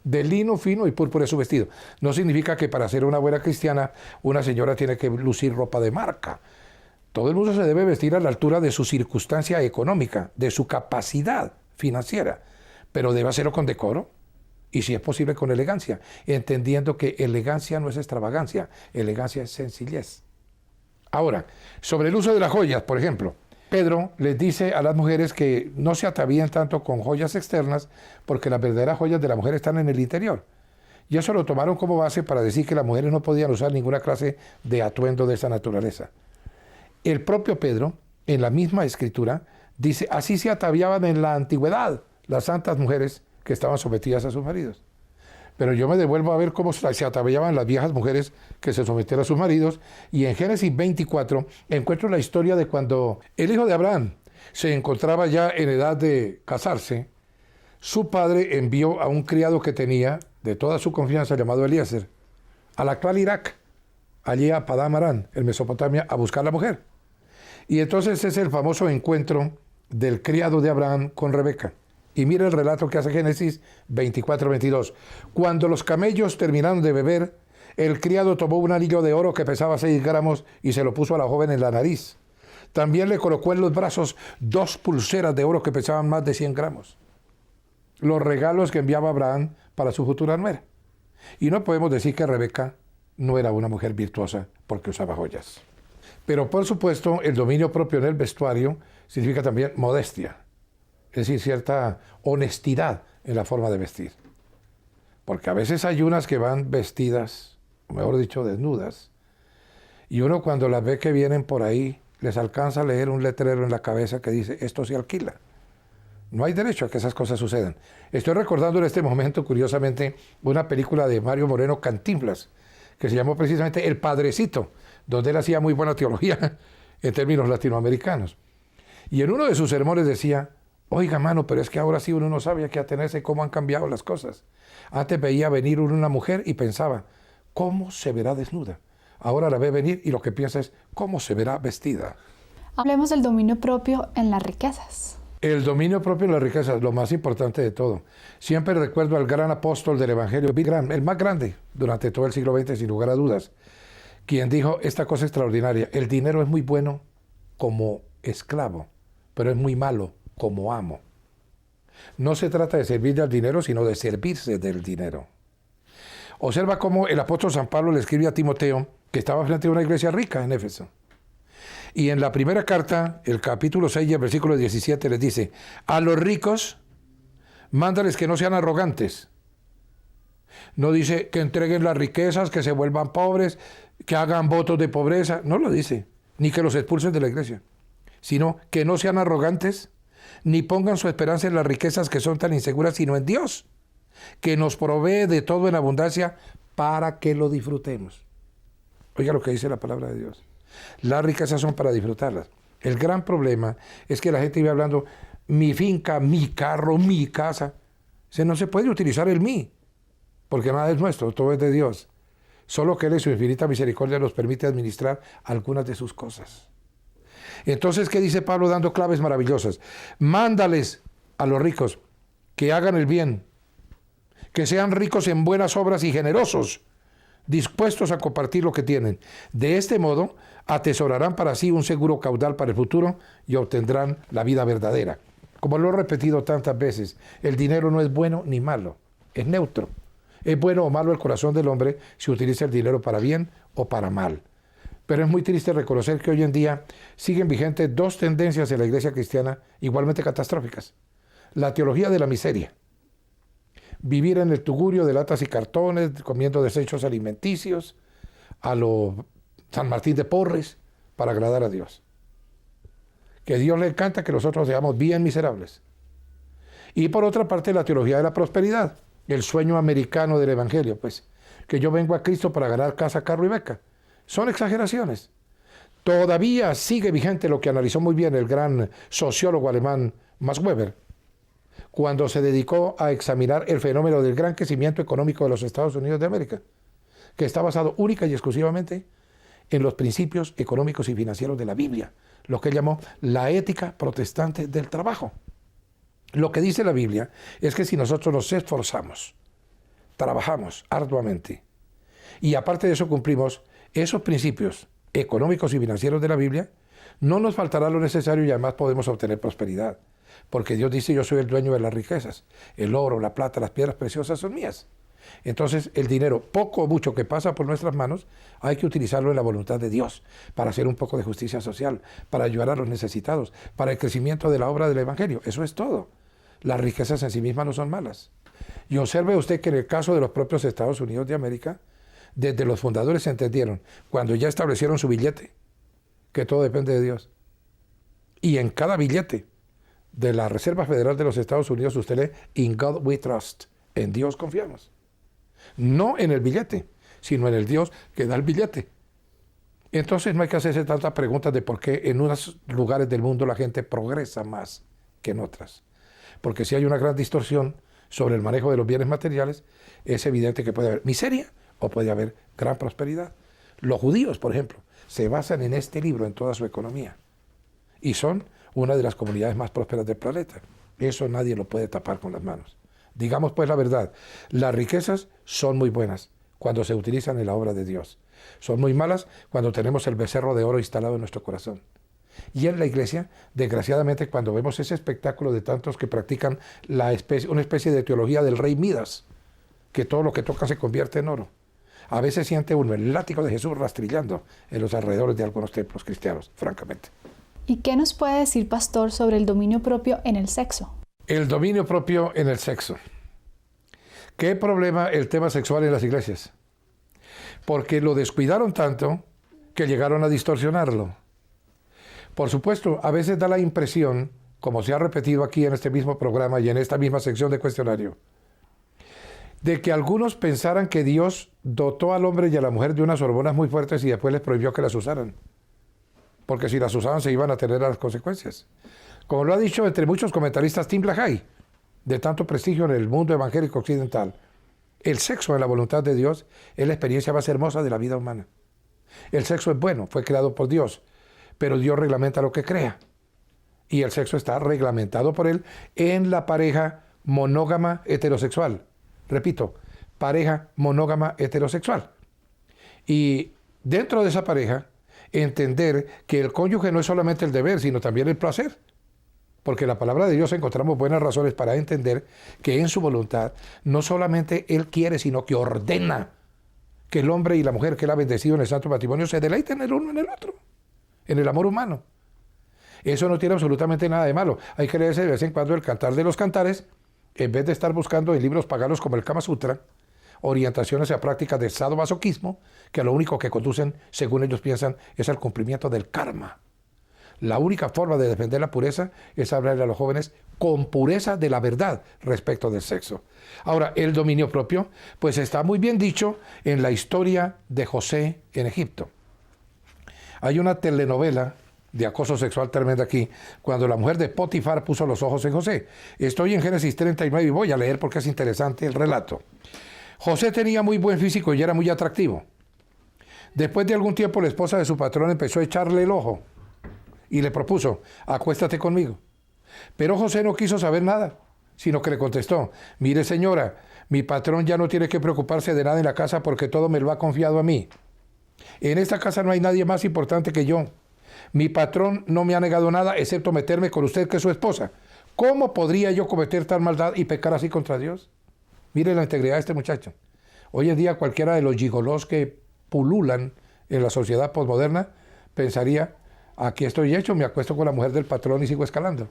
De lino fino y púrpura es su vestido. No significa que para ser una buena cristiana, una señora tiene que lucir ropa de marca. Todo el mundo se debe vestir a la altura de su circunstancia económica, de su capacidad financiera, pero debe hacerlo con decoro y, si es posible, con elegancia, entendiendo que elegancia no es extravagancia, elegancia es sencillez. Ahora, sobre el uso de las joyas, por ejemplo, Pedro les dice a las mujeres que no se atavíen tanto con joyas externas, porque las verdaderas joyas de la mujer están en el interior. Y eso lo tomaron como base para decir que las mujeres no podían usar ninguna clase de atuendo de esa naturaleza. El propio Pedro, en la misma escritura, dice: así se ataviaban en la antigüedad las santas mujeres que estaban sometidas a sus maridos. Pero yo me devuelvo a ver cómo se ataviaban las viejas mujeres que se sometían a sus maridos, y en Génesis 24 encuentro la historia de cuando el hijo de Abraham se encontraba ya en edad de casarse. Su padre envió a un criado que tenía de toda su confianza, llamado Eliezer, a la actual Irak, allí a Padán Aram, en Mesopotamia, a buscar la mujer. Y entonces es el famoso encuentro del criado de Abraham con Rebeca. Y mira el relato que hace Génesis 24:22. Cuando los camellos terminaron de beber, el criado tomó un anillo de oro que pesaba 6 gramos y se lo puso a la joven en la nariz. También le colocó en los brazos 2 pulseras de oro que pesaban más de 100 gramos. Los regalos que enviaba Abraham para su futura nuera. Y no podemos decir que Rebeca no era una mujer virtuosa porque usaba joyas. Pero por supuesto, el dominio propio en el vestuario significa también modestia. Es decir, cierta honestidad en la forma de vestir. Porque a veces hay unas que van vestidas, o mejor dicho, desnudas, y uno cuando las ve que vienen por ahí, les alcanza a leer un letrero en la cabeza que dice: esto se alquila. No hay derecho a que esas cosas sucedan. Estoy recordando en este momento, curiosamente, una película de Mario Moreno, Cantinflas, que se llamó precisamente El Padrecito, donde él hacía muy buena teología en términos latinoamericanos. Y en uno de sus sermones decía: oiga, mano, pero es que ahora sí uno no sabe a qué atenerse, cómo han cambiado las cosas. Antes veía venir una mujer y pensaba: ¿cómo se verá desnuda? Ahora la ve venir y lo que piensa es: ¿cómo se verá vestida? Hablemos del dominio propio en las riquezas. El dominio propio en las riquezas, lo más importante de todo. Siempre recuerdo al gran apóstol del Evangelio, el más grande durante todo el siglo XX, sin lugar a dudas, quien dijo esta cosa extraordinaria: el dinero es muy bueno como esclavo, pero es muy malo como amo. No se trata de servirle al dinero, sino de servirse del dinero. Observa cómo el apóstol San Pablo le escribe a Timoteo, que estaba frente a una iglesia rica en Éfeso. Y en la primera carta, el capítulo 6, el versículo 17, les dice: a los ricos, mándales que no sean arrogantes. No dice que entreguen las riquezas, que se vuelvan pobres, que hagan votos de pobreza. No lo dice. Ni que los expulsen de la iglesia. Sino que no sean arrogantes, ni pongan su esperanza en las riquezas que son tan inseguras, sino en Dios, que nos provee de todo en abundancia para que lo disfrutemos. Oiga lo que dice la palabra de Dios. Las riquezas son para disfrutarlas. El gran problema es que la gente vive hablando: mi finca, mi carro, mi casa. No se puede utilizar el mí, porque nada es nuestro, todo es de Dios. Solo que Él en su infinita misericordia nos permite administrar algunas de sus cosas. Entonces, ¿qué dice Pablo dando claves maravillosas? Mándales a los ricos que hagan el bien, que sean ricos en buenas obras y generosos, dispuestos a compartir lo que tienen. De este modo, atesorarán para sí un seguro caudal para el futuro y obtendrán la vida verdadera. Como lo he repetido tantas veces, el dinero no es bueno ni malo, es neutro. Es bueno o malo el corazón del hombre si utiliza el dinero para bien o para mal. Pero es muy triste reconocer que hoy en día siguen vigentes 2 tendencias en la iglesia cristiana igualmente catastróficas. La teología de la miseria. Vivir en el tugurio de latas y cartones, comiendo desechos alimenticios, a lo San Martín de Porres, para agradar a Dios. Que a Dios le encanta que nosotros seamos bien miserables. Y por otra parte, la teología de la prosperidad, el sueño americano del Evangelio, pues, que yo vengo a Cristo para ganar casa, carro y beca. Son exageraciones. Todavía sigue vigente lo que analizó muy bien el gran sociólogo alemán Max Weber, cuando se dedicó a examinar el fenómeno del gran crecimiento económico de los Estados Unidos de América, que está basado única y exclusivamente en los principios económicos y financieros de la Biblia, lo que él llamó la ética protestante del trabajo. Lo que dice la Biblia es que si nosotros nos esforzamos, trabajamos arduamente, y aparte de eso cumplimos esos principios económicos y financieros de la Biblia, no nos faltará lo necesario y además podemos obtener prosperidad. Porque Dios dice, yo soy el dueño de las riquezas. El oro, la plata, las piedras preciosas son mías. Entonces, el dinero, poco o mucho que pasa por nuestras manos, hay que utilizarlo en la voluntad de Dios, para hacer un poco de justicia social, para ayudar a los necesitados, para el crecimiento de la obra del Evangelio. Eso es todo. Las riquezas en sí mismas no son malas. Y observe usted que en el caso de los propios Estados Unidos de América, desde los fundadores entendieron, cuando ya establecieron su billete, que todo depende de Dios. Y en cada billete de la Reserva Federal de los Estados Unidos usted lee, In God we trust, en Dios confiamos. No en el billete, sino en el Dios que da el billete. Entonces no hay que hacerse tantas preguntas de por qué en unos lugares del mundo la gente progresa más que en otras. Porque si hay una gran distorsión sobre el manejo de los bienes materiales, es evidente que puede haber miseria o puede haber gran prosperidad. Los judíos, por ejemplo, se basan en este libro en toda su economía y son una de las comunidades más prósperas del planeta. Eso nadie lo puede tapar con las manos. Digamos pues la verdad, las riquezas son muy buenas cuando se utilizan en la obra de Dios. Son muy malas cuando tenemos el becerro de oro instalado en nuestro corazón. Y en la iglesia, desgraciadamente, cuando vemos ese espectáculo de tantos que practican una especie de teología del rey Midas, que todo lo que toca se convierte en oro. A veces siente uno el látigo de Jesús rastrillando en los alrededores de algunos templos cristianos, francamente. ¿Y qué nos puede decir, pastor, sobre el dominio propio en el sexo? El dominio propio en el sexo. ¿Qué problema el tema sexual en las iglesias? Porque lo descuidaron tanto que llegaron a distorsionarlo. Por supuesto, a veces da la impresión, como se ha repetido aquí en este mismo programa y en esta misma sección de cuestionario, de que algunos pensaran que Dios dotó al hombre y a la mujer de unas hormonas muy fuertes y después les prohibió que las usaran. Porque si las usaban se iban a tener las consecuencias. Como lo ha dicho entre muchos comentaristas Tim LaHaye, de tanto prestigio en el mundo evangélico occidental, el sexo en la voluntad de Dios es la experiencia más hermosa de la vida humana. El sexo es bueno, fue creado por Dios, pero Dios reglamenta lo que crea. Y el sexo está reglamentado por Él en la pareja monógama heterosexual. Repito, pareja monógama heterosexual. Y dentro de esa pareja, entender que el cónyuge no es solamente el deber, sino también el placer. Porque en la palabra de Dios encontramos buenas razones para entender que en su voluntad no solamente Él quiere, sino que ordena que el hombre y la mujer que Él ha bendecido en el santo matrimonio se deleiten el uno en el otro, en el amor humano. Eso no tiene absolutamente nada de malo. Hay que leerse de vez en cuando el Cantar de los Cantares, en vez de estar buscando en libros paganos como el Kama Sutra, orientaciones a prácticas de sadomasoquismo, que lo único que conducen, según ellos piensan, es al cumplimiento del karma. La única forma de defender la pureza es hablarle a los jóvenes con pureza de la verdad respecto del sexo. Ahora, el dominio propio, pues está muy bien dicho en la historia de José en Egipto. Hay una telenovela de acoso sexual tremenda aquí, cuando la mujer de Potifar puso los ojos en José. Estoy en Génesis 39 y voy a leer porque es interesante el relato. José tenía muy buen físico y era muy atractivo. Después de algún tiempo, la esposa de su patrón empezó a echarle el ojo y le propuso, acuéstate conmigo. Pero José no quiso saber nada, sino que le contestó, mire señora, mi patrón ya no tiene que preocuparse de nada en la casa porque todo me lo ha confiado a mí. En esta casa no hay nadie más importante que yo. Mi patrón no me ha negado nada excepto meterme con usted, que es su esposa. ¿Cómo podría yo cometer tal maldad y pecar así contra Dios? Mire la integridad de este muchacho. Hoy en día cualquiera de los gigolós que pululan en la sociedad posmoderna pensaría, aquí estoy hecho, me acuesto con la mujer del patrón y sigo escalando.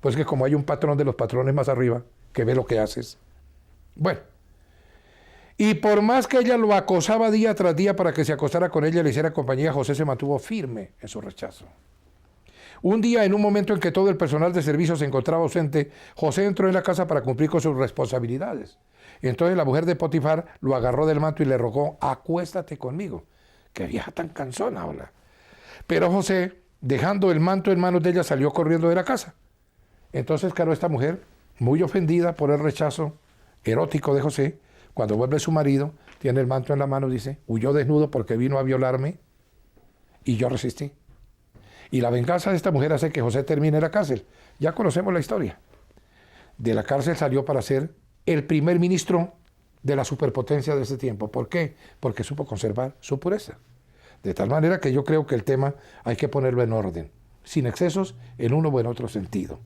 Pues que como hay un patrón de los patrones más arriba que ve lo que haces. Bueno, Y por más que ella lo acosaba día tras día para que se acostara con ella y le hiciera compañía, José se mantuvo firme en su rechazo. Un día, en un momento en que todo el personal de servicio se encontraba ausente, José entró en la casa para cumplir con sus responsabilidades. Entonces la mujer de Potifar lo agarró del manto y le rogó: acuéstate conmigo. Qué vieja tan cansona, hola. Pero José, dejando el manto en manos de ella, salió corriendo de la casa. Entonces, claro, esta mujer, muy ofendida por el rechazo erótico de José, cuando vuelve su marido, tiene el manto en la mano, dice: huyó desnudo porque vino a violarme y yo resistí. Y la venganza de esta mujer hace que José termine en la cárcel. Ya conocemos la historia. De la cárcel salió para ser el primer ministro de la superpotencia de ese tiempo. ¿Por qué? Porque supo conservar su pureza. De tal manera que yo creo que el tema hay que ponerlo en orden, sin excesos en uno o en otro sentido.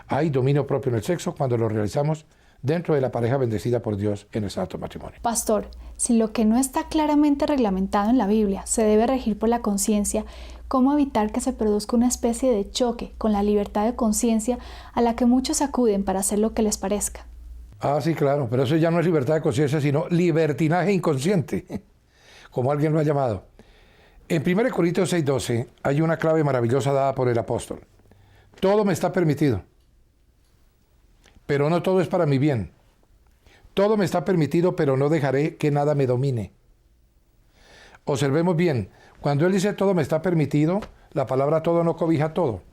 Hay dominio propio en el sexo cuando lo realizamos dentro de la pareja bendecida por Dios en el santo matrimonio. Pastor, si lo que no está claramente reglamentado en la Biblia se debe regir por la conciencia, ¿cómo evitar que se produzca una especie de choque con la libertad de conciencia a la que muchos acuden para hacer lo que les parezca? Ah, sí, claro, pero eso ya no es libertad de conciencia, sino libertinaje inconsciente, como alguien lo ha llamado. En 1 Corintios 6:12 hay una clave maravillosa dada por el apóstol. Todo me está permitido, pero no todo es para mi bien. Todo me está permitido, pero no dejaré que nada me domine. Observemos bien, cuando él dice todo me está permitido, la palabra todo no cobija todo,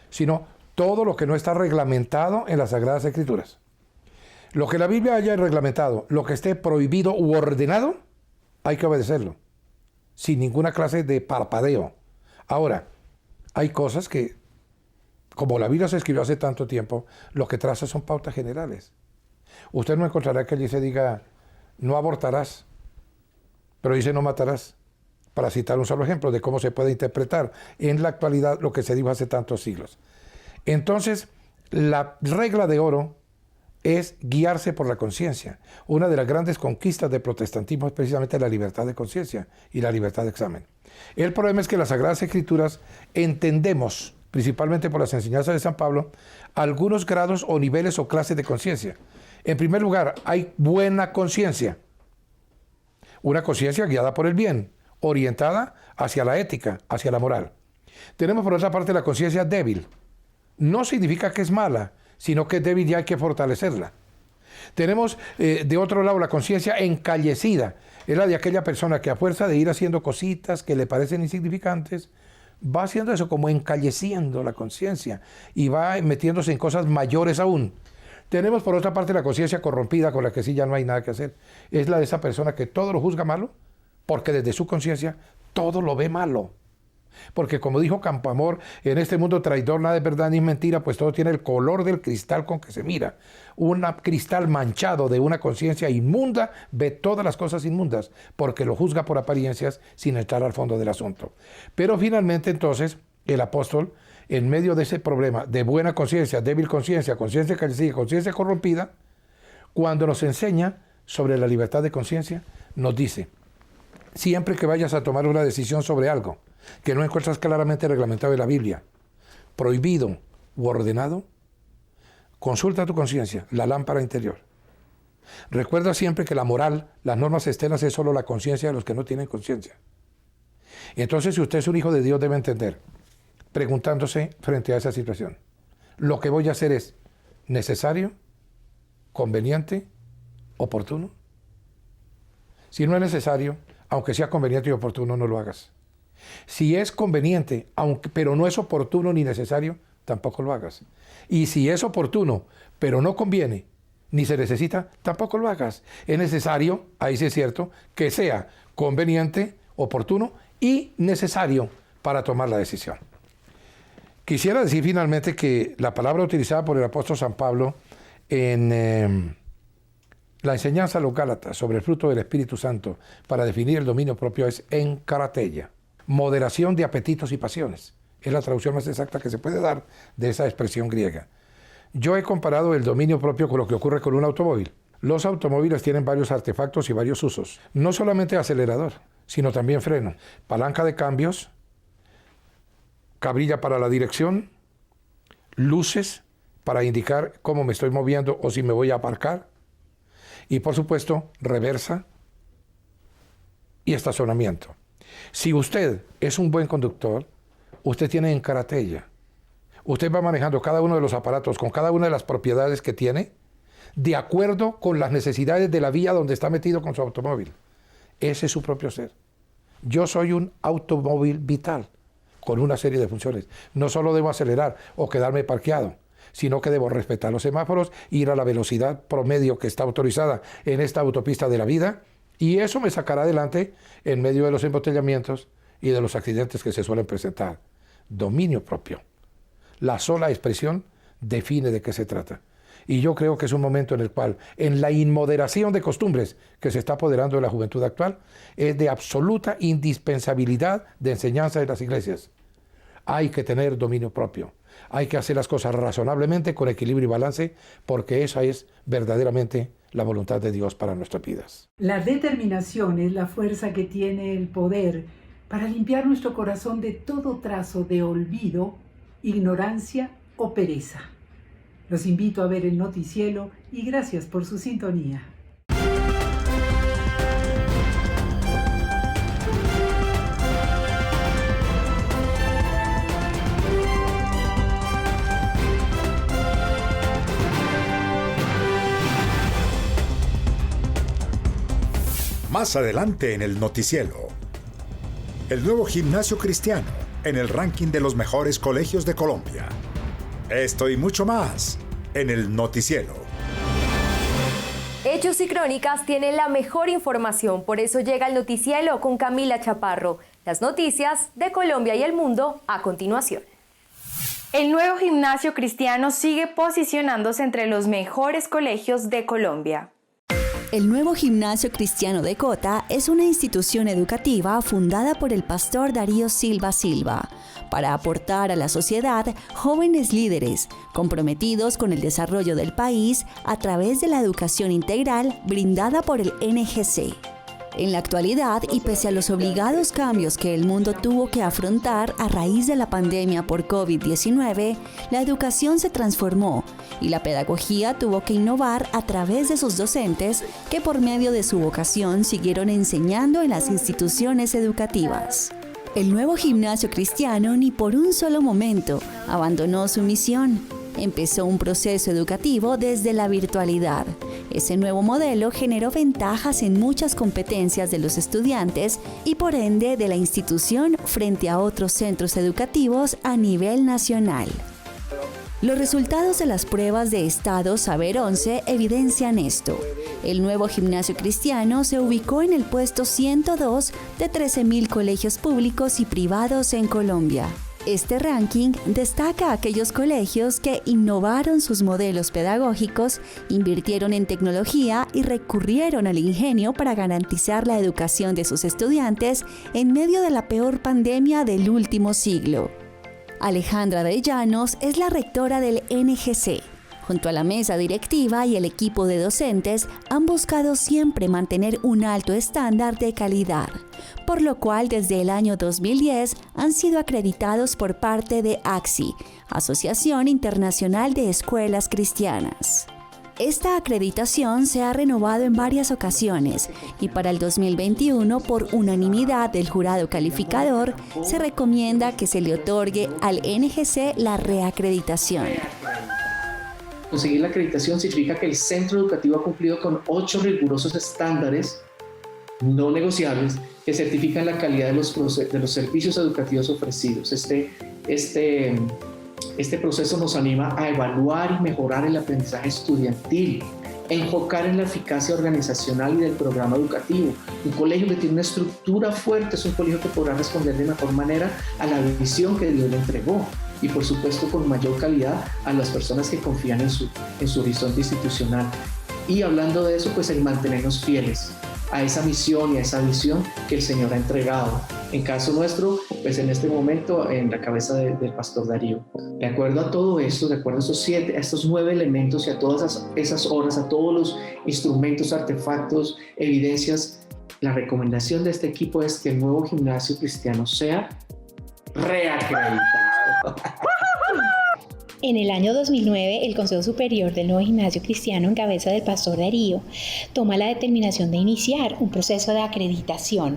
sino todo lo que no está reglamentado en las Sagradas Escrituras. Lo que la Biblia haya reglamentado, lo que esté prohibido u ordenado, hay que obedecerlo, sin ninguna clase de parpadeo. Ahora, hay cosas que, como la Biblia se escribió hace tanto tiempo, lo que traza son pautas generales. Usted no encontrará que allí se diga, no abortarás, pero dice no matarás, para citar un solo ejemplo de cómo se puede interpretar en la actualidad lo que se dijo hace tantos siglos. Entonces, la regla de oro es guiarse por la conciencia. Una de las grandes conquistas del protestantismo es precisamente la libertad de conciencia y la libertad de examen. El problema es que las Sagradas Escrituras entendemos, principalmente por las enseñanzas de San Pablo, algunos grados o niveles o clases de conciencia. En primer lugar, hay buena conciencia. Una conciencia guiada por el bien, orientada hacia la ética, hacia la moral. Tenemos por otra parte la conciencia débil. No significa que es mala, sino que es débil y hay que fortalecerla. Tenemos de otro lado la conciencia encallecida. Es la de aquella persona que a fuerza de ir haciendo cositas que le parecen insignificantes, va haciendo eso como encalleciendo la conciencia y va metiéndose en cosas mayores aún. Tenemos por otra parte la conciencia corrompida, con la que sí ya no hay nada que hacer. Es la de esa persona que todo lo juzga malo, porque desde su conciencia todo lo ve malo. Porque como dijo Campoamor, en este mundo traidor nada es verdad ni es mentira, pues todo tiene el color del cristal con que se mira. Un cristal manchado de una conciencia inmunda ve todas las cosas inmundas, porque lo juzga por apariencias sin entrar al fondo del asunto. Pero finalmente entonces el apóstol, en medio de ese problema de buena conciencia, débil conciencia, conciencia callecida, conciencia corrompida, cuando nos enseña sobre la libertad de conciencia, nos dice: siempre que vayas a tomar una decisión sobre algo que no encuentras claramente reglamentado en la Biblia, prohibido u ordenado, consulta tu conciencia, la lámpara interior. Recuerda siempre que la moral, las normas externas es solo la conciencia de los que no tienen conciencia. Entonces, si usted es un hijo de Dios, debe entender, preguntándose frente a esa situación: ¿lo que voy a hacer es necesario, conveniente, oportuno? Si no es necesario, aunque sea conveniente y oportuno, no lo hagas. Si es conveniente, pero no es oportuno ni necesario, tampoco lo hagas. Y si es oportuno, pero no conviene, ni se necesita, tampoco lo hagas. Es necesario, ahí sí es cierto, que sea conveniente, oportuno y necesario para tomar la decisión. Quisiera decir finalmente que la palabra utilizada por el apóstol San Pablo en la enseñanza a los Gálatas sobre el fruto del Espíritu Santo para definir el dominio propio es enkarateia, moderación de apetitos y pasiones. Es la traducción más exacta que se puede dar de esa expresión griega. Yo he comparado el dominio propio con lo que ocurre con un automóvil. Los automóviles tienen varios artefactos y varios usos. No solamente acelerador, sino también freno, palanca de cambios, cabrilla para la dirección, luces para indicar cómo me estoy moviendo o si me voy a aparcar, y por supuesto reversa, y estacionamiento. Si usted es un buen conductor, usted tiene en caratella. Usted va manejando cada uno de los aparatos con cada una de las propiedades que tiene, de acuerdo con las necesidades de la vía donde está metido con su automóvil. Ese es su propio ser. Yo soy un automóvil vital, con una serie de funciones. No solo debo acelerar o quedarme parqueado, sino que debo respetar los semáforos, ir a la velocidad promedio que está autorizada en esta autopista de la vida, y eso me sacará adelante en medio de los embotellamientos y de los accidentes que se suelen presentar. Dominio propio. La sola expresión define de qué se trata. Y yo creo que es un momento en el cual, en la inmoderación de costumbres que se está apoderando de la juventud actual, es de absoluta indispensabilidad de enseñanza de las iglesias. Hay que tener dominio propio. Hay que hacer las cosas razonablemente, con equilibrio y balance, porque esa es verdaderamente la voluntad de Dios para nuestras vidas. La determinación es la fuerza que tiene el poder para limpiar nuestro corazón de todo trazo de olvido, ignorancia o pereza. Los invito a ver el noticiero y gracias por su sintonía. Más adelante en el noticiero, el nuevo gimnasio cristiano en el ranking de los mejores colegios de Colombia. Esto y mucho más en el noticiero. Hechos y Crónicas tienen la mejor información, por eso llega el noticiero con Camila Chaparro. Las noticias de Colombia y el mundo a continuación. El nuevo gimnasio cristiano sigue posicionándose entre los mejores colegios de Colombia. El nuevo gimnasio cristiano de Cota es una institución educativa fundada por el pastor Darío Silva Silva para aportar a la sociedad jóvenes líderes comprometidos con el desarrollo del país a través de la educación integral brindada por el NGC. En la actualidad, y pese a los obligados cambios que el mundo tuvo que afrontar a raíz de la pandemia por COVID-19, la educación se transformó y la pedagogía tuvo que innovar a través de sus docentes que por medio de su vocación siguieron enseñando en las instituciones educativas. El nuevo gimnasio cristiano ni por un solo momento abandonó su misión. Empezó un proceso educativo desde la virtualidad. Ese nuevo modelo generó ventajas en muchas competencias de los estudiantes y por ende de la institución frente a otros centros educativos a nivel nacional. Los resultados de las pruebas de Estado Saber 11 evidencian esto. El nuevo gimnasio cristiano se ubicó en el puesto 102 de 13.000 colegios públicos y privados en Colombia. Este ranking destaca a aquellos colegios que innovaron sus modelos pedagógicos, invirtieron en tecnología y recurrieron al ingenio para garantizar la educación de sus estudiantes en medio de la peor pandemia del último siglo. Alejandra de Llanos es la rectora del NGC. Junto a la mesa directiva y el equipo de docentes han buscado siempre mantener un alto estándar de calidad, por lo cual desde el año 2010 han sido acreditados por parte de AXI, Asociación Internacional de Escuelas Cristianas. Esta acreditación se ha renovado en varias ocasiones y para el 2021, por unanimidad del jurado calificador, se recomienda que se le otorgue al NGC la reacreditación. Conseguir la acreditación significa que el centro educativo ha cumplido con 8 rigurosos estándares no negociables que certifican la calidad de los servicios educativos ofrecidos. Este proceso nos anima a evaluar y mejorar el aprendizaje estudiantil, enfocar en la eficacia organizacional y del programa educativo. Un colegio que tiene una estructura fuerte es un colegio que podrá responder de mejor manera a la visión que Dios le entregó y por supuesto con mayor calidad a las personas que confían en su horizonte institucional. Y hablando de eso, pues el mantenernos fieles a esa misión y a esa visión que el Señor ha entregado. En caso nuestro, pues en este momento en la cabeza del pastor Darío. De acuerdo a todo esto, de acuerdo a estos 9 elementos y a todas esas horas, a todos los instrumentos, artefactos, evidencias, la recomendación de este equipo es que el nuevo gimnasio cristiano sea reacreditado. En el año 2009, el Consejo Superior del Nuevo Gimnasio Cristiano, en cabeza del pastor Darío, toma la determinación de iniciar un proceso de acreditación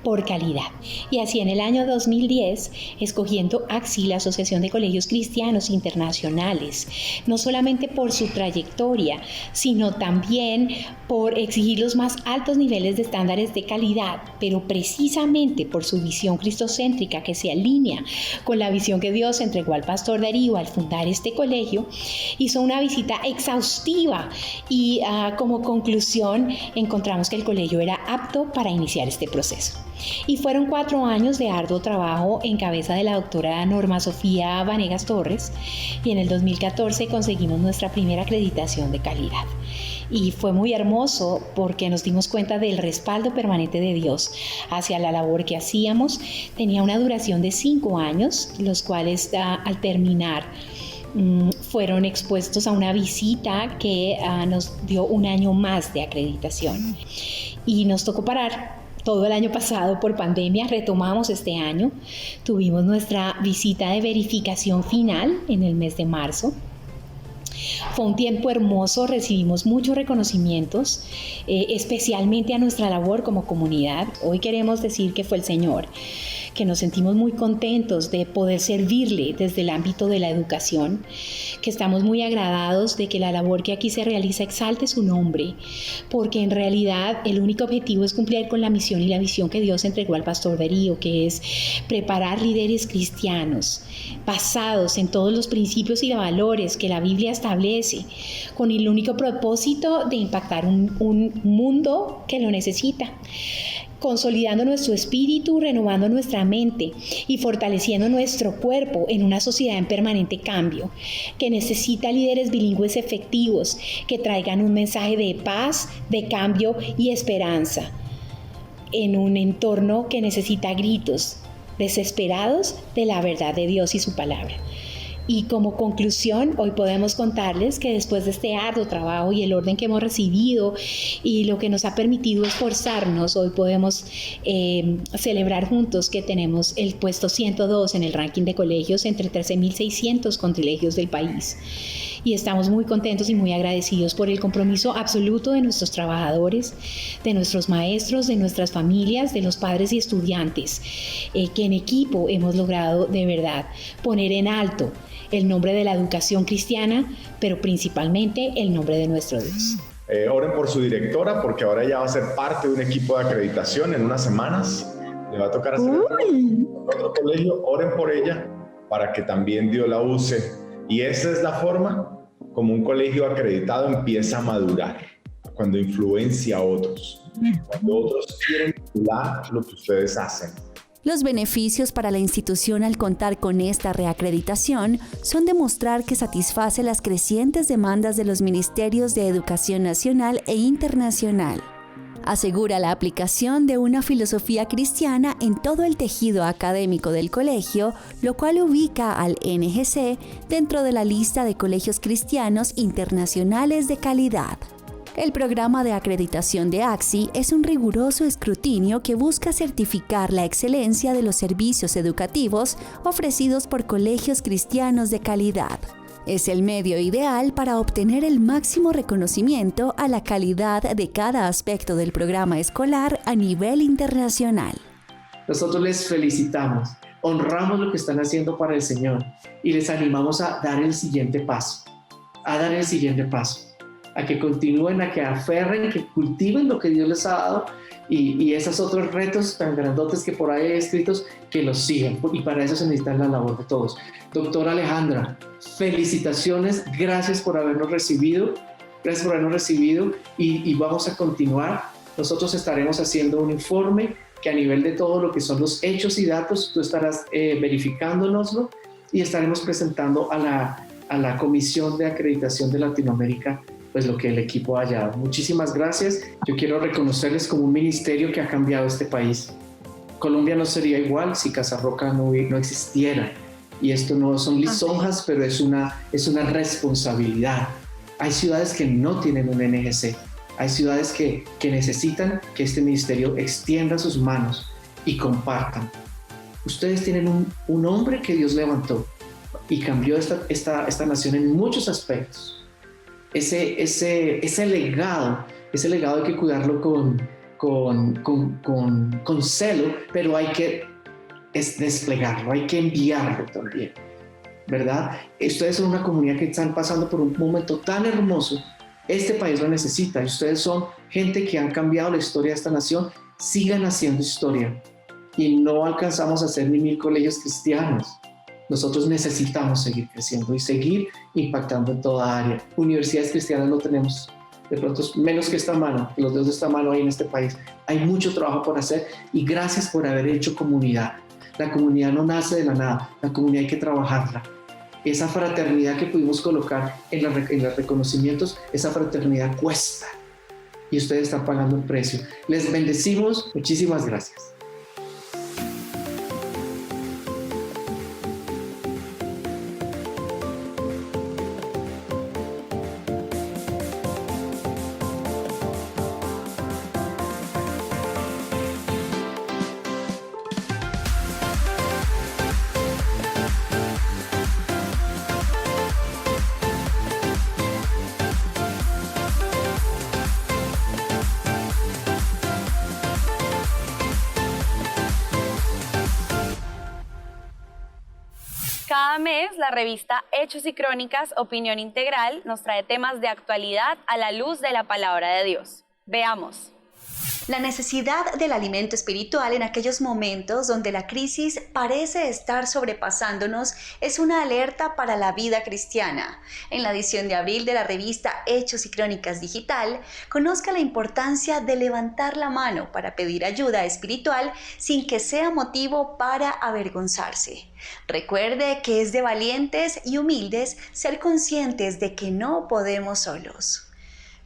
por calidad. Y así en el año 2010, escogiendo ACSI, la Asociación de Colegios Cristianos Internacionales, no solamente por su trayectoria, sino también por exigir los más altos niveles de estándares de calidad, pero precisamente por su visión cristocéntrica que se alinea con la visión que Dios entregó al pastor Darío al fundar este colegio, hizo una visita exhaustiva y como conclusión encontramos que el colegio era apto para iniciar este proceso. Y fueron 4 años de arduo trabajo en cabeza de la doctora Norma Sofía Vanegas Torres, y en el 2014 conseguimos nuestra primera acreditación de calidad. Y fue muy hermoso porque nos dimos cuenta del respaldo permanente de Dios hacia la labor que hacíamos. Tenía una duración de 5 años, los cuales al terminar fueron expuestos a una visita que nos dio 1 año más de acreditación. Y nos tocó parar todo el año pasado por pandemia. Retomamos este año, tuvimos nuestra visita de verificación final en el mes de marzo. Fue un tiempo hermoso, recibimos muchos reconocimientos, especialmente a nuestra labor como comunidad. Hoy queremos decir que fue el Señor, que nos sentimos muy contentos de poder servirle desde el ámbito de la educación, que estamos muy agradados de que la labor que aquí se realiza exalte su nombre, porque en realidad el único objetivo es cumplir con la misión y la visión que Dios entregó al pastor Darío, que es preparar líderes cristianos basados en todos los principios y valores que la Biblia establece, con el único propósito de impactar un mundo que lo necesita, consolidando nuestro espíritu, renovando nuestra mente y fortaleciendo nuestro cuerpo en una sociedad en permanente cambio, que necesita líderes bilingües efectivos que traigan un mensaje de paz, de cambio y esperanza, en un entorno que necesita gritos desesperados de la verdad de Dios y su palabra. Y como conclusión, hoy podemos contarles que después de este arduo trabajo y el orden que hemos recibido y lo que nos ha permitido esforzarnos, hoy podemos celebrar juntos que tenemos el puesto 102 en el ranking de colegios entre 13.600 colegios del país. Y estamos muy contentos y muy agradecidos por el compromiso absoluto de nuestros trabajadores, de nuestros maestros, de nuestras familias, de los padres y estudiantes, que en equipo hemos logrado de verdad poner en alto el nombre de la educación cristiana, pero principalmente el nombre de nuestro Dios. Oren por su directora, porque ahora ella va a ser parte de un equipo de acreditación en unas semanas. Le va a tocar hacer otro colegio. Oren por ella para que también Dios la use. Y esa es la forma como un colegio acreditado empieza a madurar, cuando influencia a otros, cuando otros quieren emular lo que ustedes hacen. Los beneficios para la institución al contar con esta reacreditación son demostrar que satisface las crecientes demandas de los ministerios de educación nacional e internacional. Asegura la aplicación de una filosofía cristiana en todo el tejido académico del colegio, lo cual ubica al NGC dentro de la lista de colegios cristianos internacionales de calidad. El programa de acreditación de ACSI es un riguroso escrutinio que busca certificar la excelencia de los servicios educativos ofrecidos por colegios cristianos de calidad. Es el medio ideal para obtener el máximo reconocimiento a la calidad de cada aspecto del programa escolar a nivel internacional. Nosotros les felicitamos, honramos lo que están haciendo para el Señor y les animamos a dar el siguiente paso, a que continúen, a que aferren, que cultiven lo que Dios les ha dado y esos otros retos tan grandotes que por ahí hay escritos, que los sigan, y para eso se necesita la labor de todos. Doctora Alejandra, felicitaciones, gracias por habernos recibido y vamos a continuar. Nosotros estaremos haciendo un informe que a nivel de todo lo que son los hechos y datos, tú estarás verificándonoslo y estaremos presentando a la Comisión de Acreditación de Latinoamérica pues lo que el equipo haya dado. Muchísimas gracias. Yo quiero reconocerles como un ministerio que ha cambiado este país. Colombia no sería igual si Casa Roca no existiera. Y esto no son lisonjas, pero es una responsabilidad. Hay ciudades que no tienen un NGC. Hay ciudades que necesitan que este ministerio extienda sus manos y compartan. Ustedes tienen un hombre que Dios levantó y cambió esta nación en muchos aspectos. Ese legado hay que cuidarlo con celo, pero hay que desplegarlo, hay que enviarlo también, ¿verdad? Ustedes son una comunidad que están pasando por un momento tan hermoso. Este país lo necesita y ustedes son gente que han cambiado la historia de esta nación. Sigan haciendo historia y no alcanzamos a hacer ni 1000 colegios cristianos. Nosotros necesitamos seguir creciendo y seguir impactando en toda área. Universidades cristianas no tenemos, de pronto menos que esta mano, que los dedos de esta mano hay en este país. Hay mucho trabajo por hacer y gracias por haber hecho comunidad. La comunidad no nace de la nada, la comunidad hay que trabajarla. Esa fraternidad que pudimos colocar en los reconocimientos, esa fraternidad cuesta y ustedes están pagando el precio. Les bendecimos, muchísimas gracias. Cada mes, la revista Hechos y Crónicas, Opinión Integral, nos trae temas de actualidad a la luz de la palabra de Dios. Veamos. La necesidad del alimento espiritual en aquellos momentos donde la crisis parece estar sobrepasándonos es una alerta para la vida cristiana. En la edición de abril de la revista Hechos y Crónicas Digital, conozca la importancia de levantar la mano para pedir ayuda espiritual sin que sea motivo para avergonzarse. Recuerde que es de valientes y humildes ser conscientes de que no podemos solos.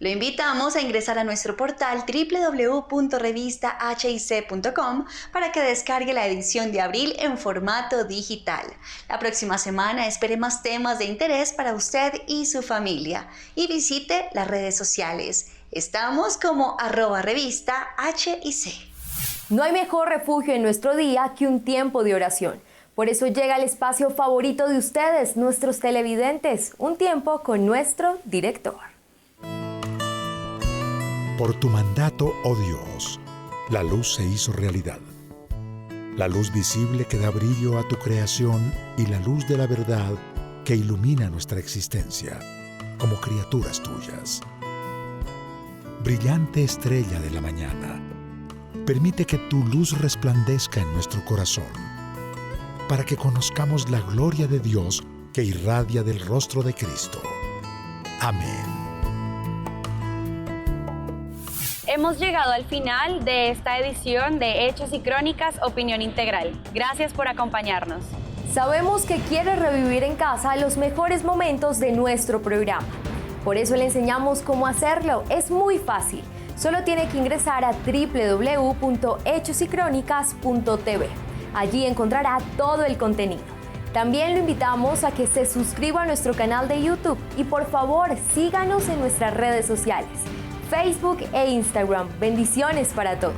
Lo invitamos a ingresar a nuestro portal www.revistahic.com para que descargue la edición de abril en formato digital. La próxima semana espere más temas de interés para usted y su familia y visite las redes sociales. Estamos como @revistahic. No hay mejor refugio en nuestro día que un tiempo de oración. Por eso llega el espacio favorito de ustedes, nuestros televidentes, un tiempo con nuestro director. Por tu mandato, oh Dios, la luz se hizo realidad. La luz visible que da brillo a tu creación y la luz de la verdad que ilumina nuestra existencia como criaturas tuyas. Brillante estrella de la mañana, permite que tu luz resplandezca en nuestro corazón, para que conozcamos la gloria de Dios que irradia del rostro de Cristo. Amén. Hemos llegado al final de esta edición de Hechos y Crónicas Opinión Integral. Gracias por acompañarnos. Sabemos que quiere revivir en casa los mejores momentos de nuestro programa. Por eso le enseñamos cómo hacerlo. Es muy fácil. Solo tiene que ingresar a www.hechosycronicas.tv. Allí encontrará todo el contenido. También lo invitamos a que se suscriba a nuestro canal de YouTube y por favor síganos en nuestras redes sociales, Facebook e Instagram. Bendiciones para todos.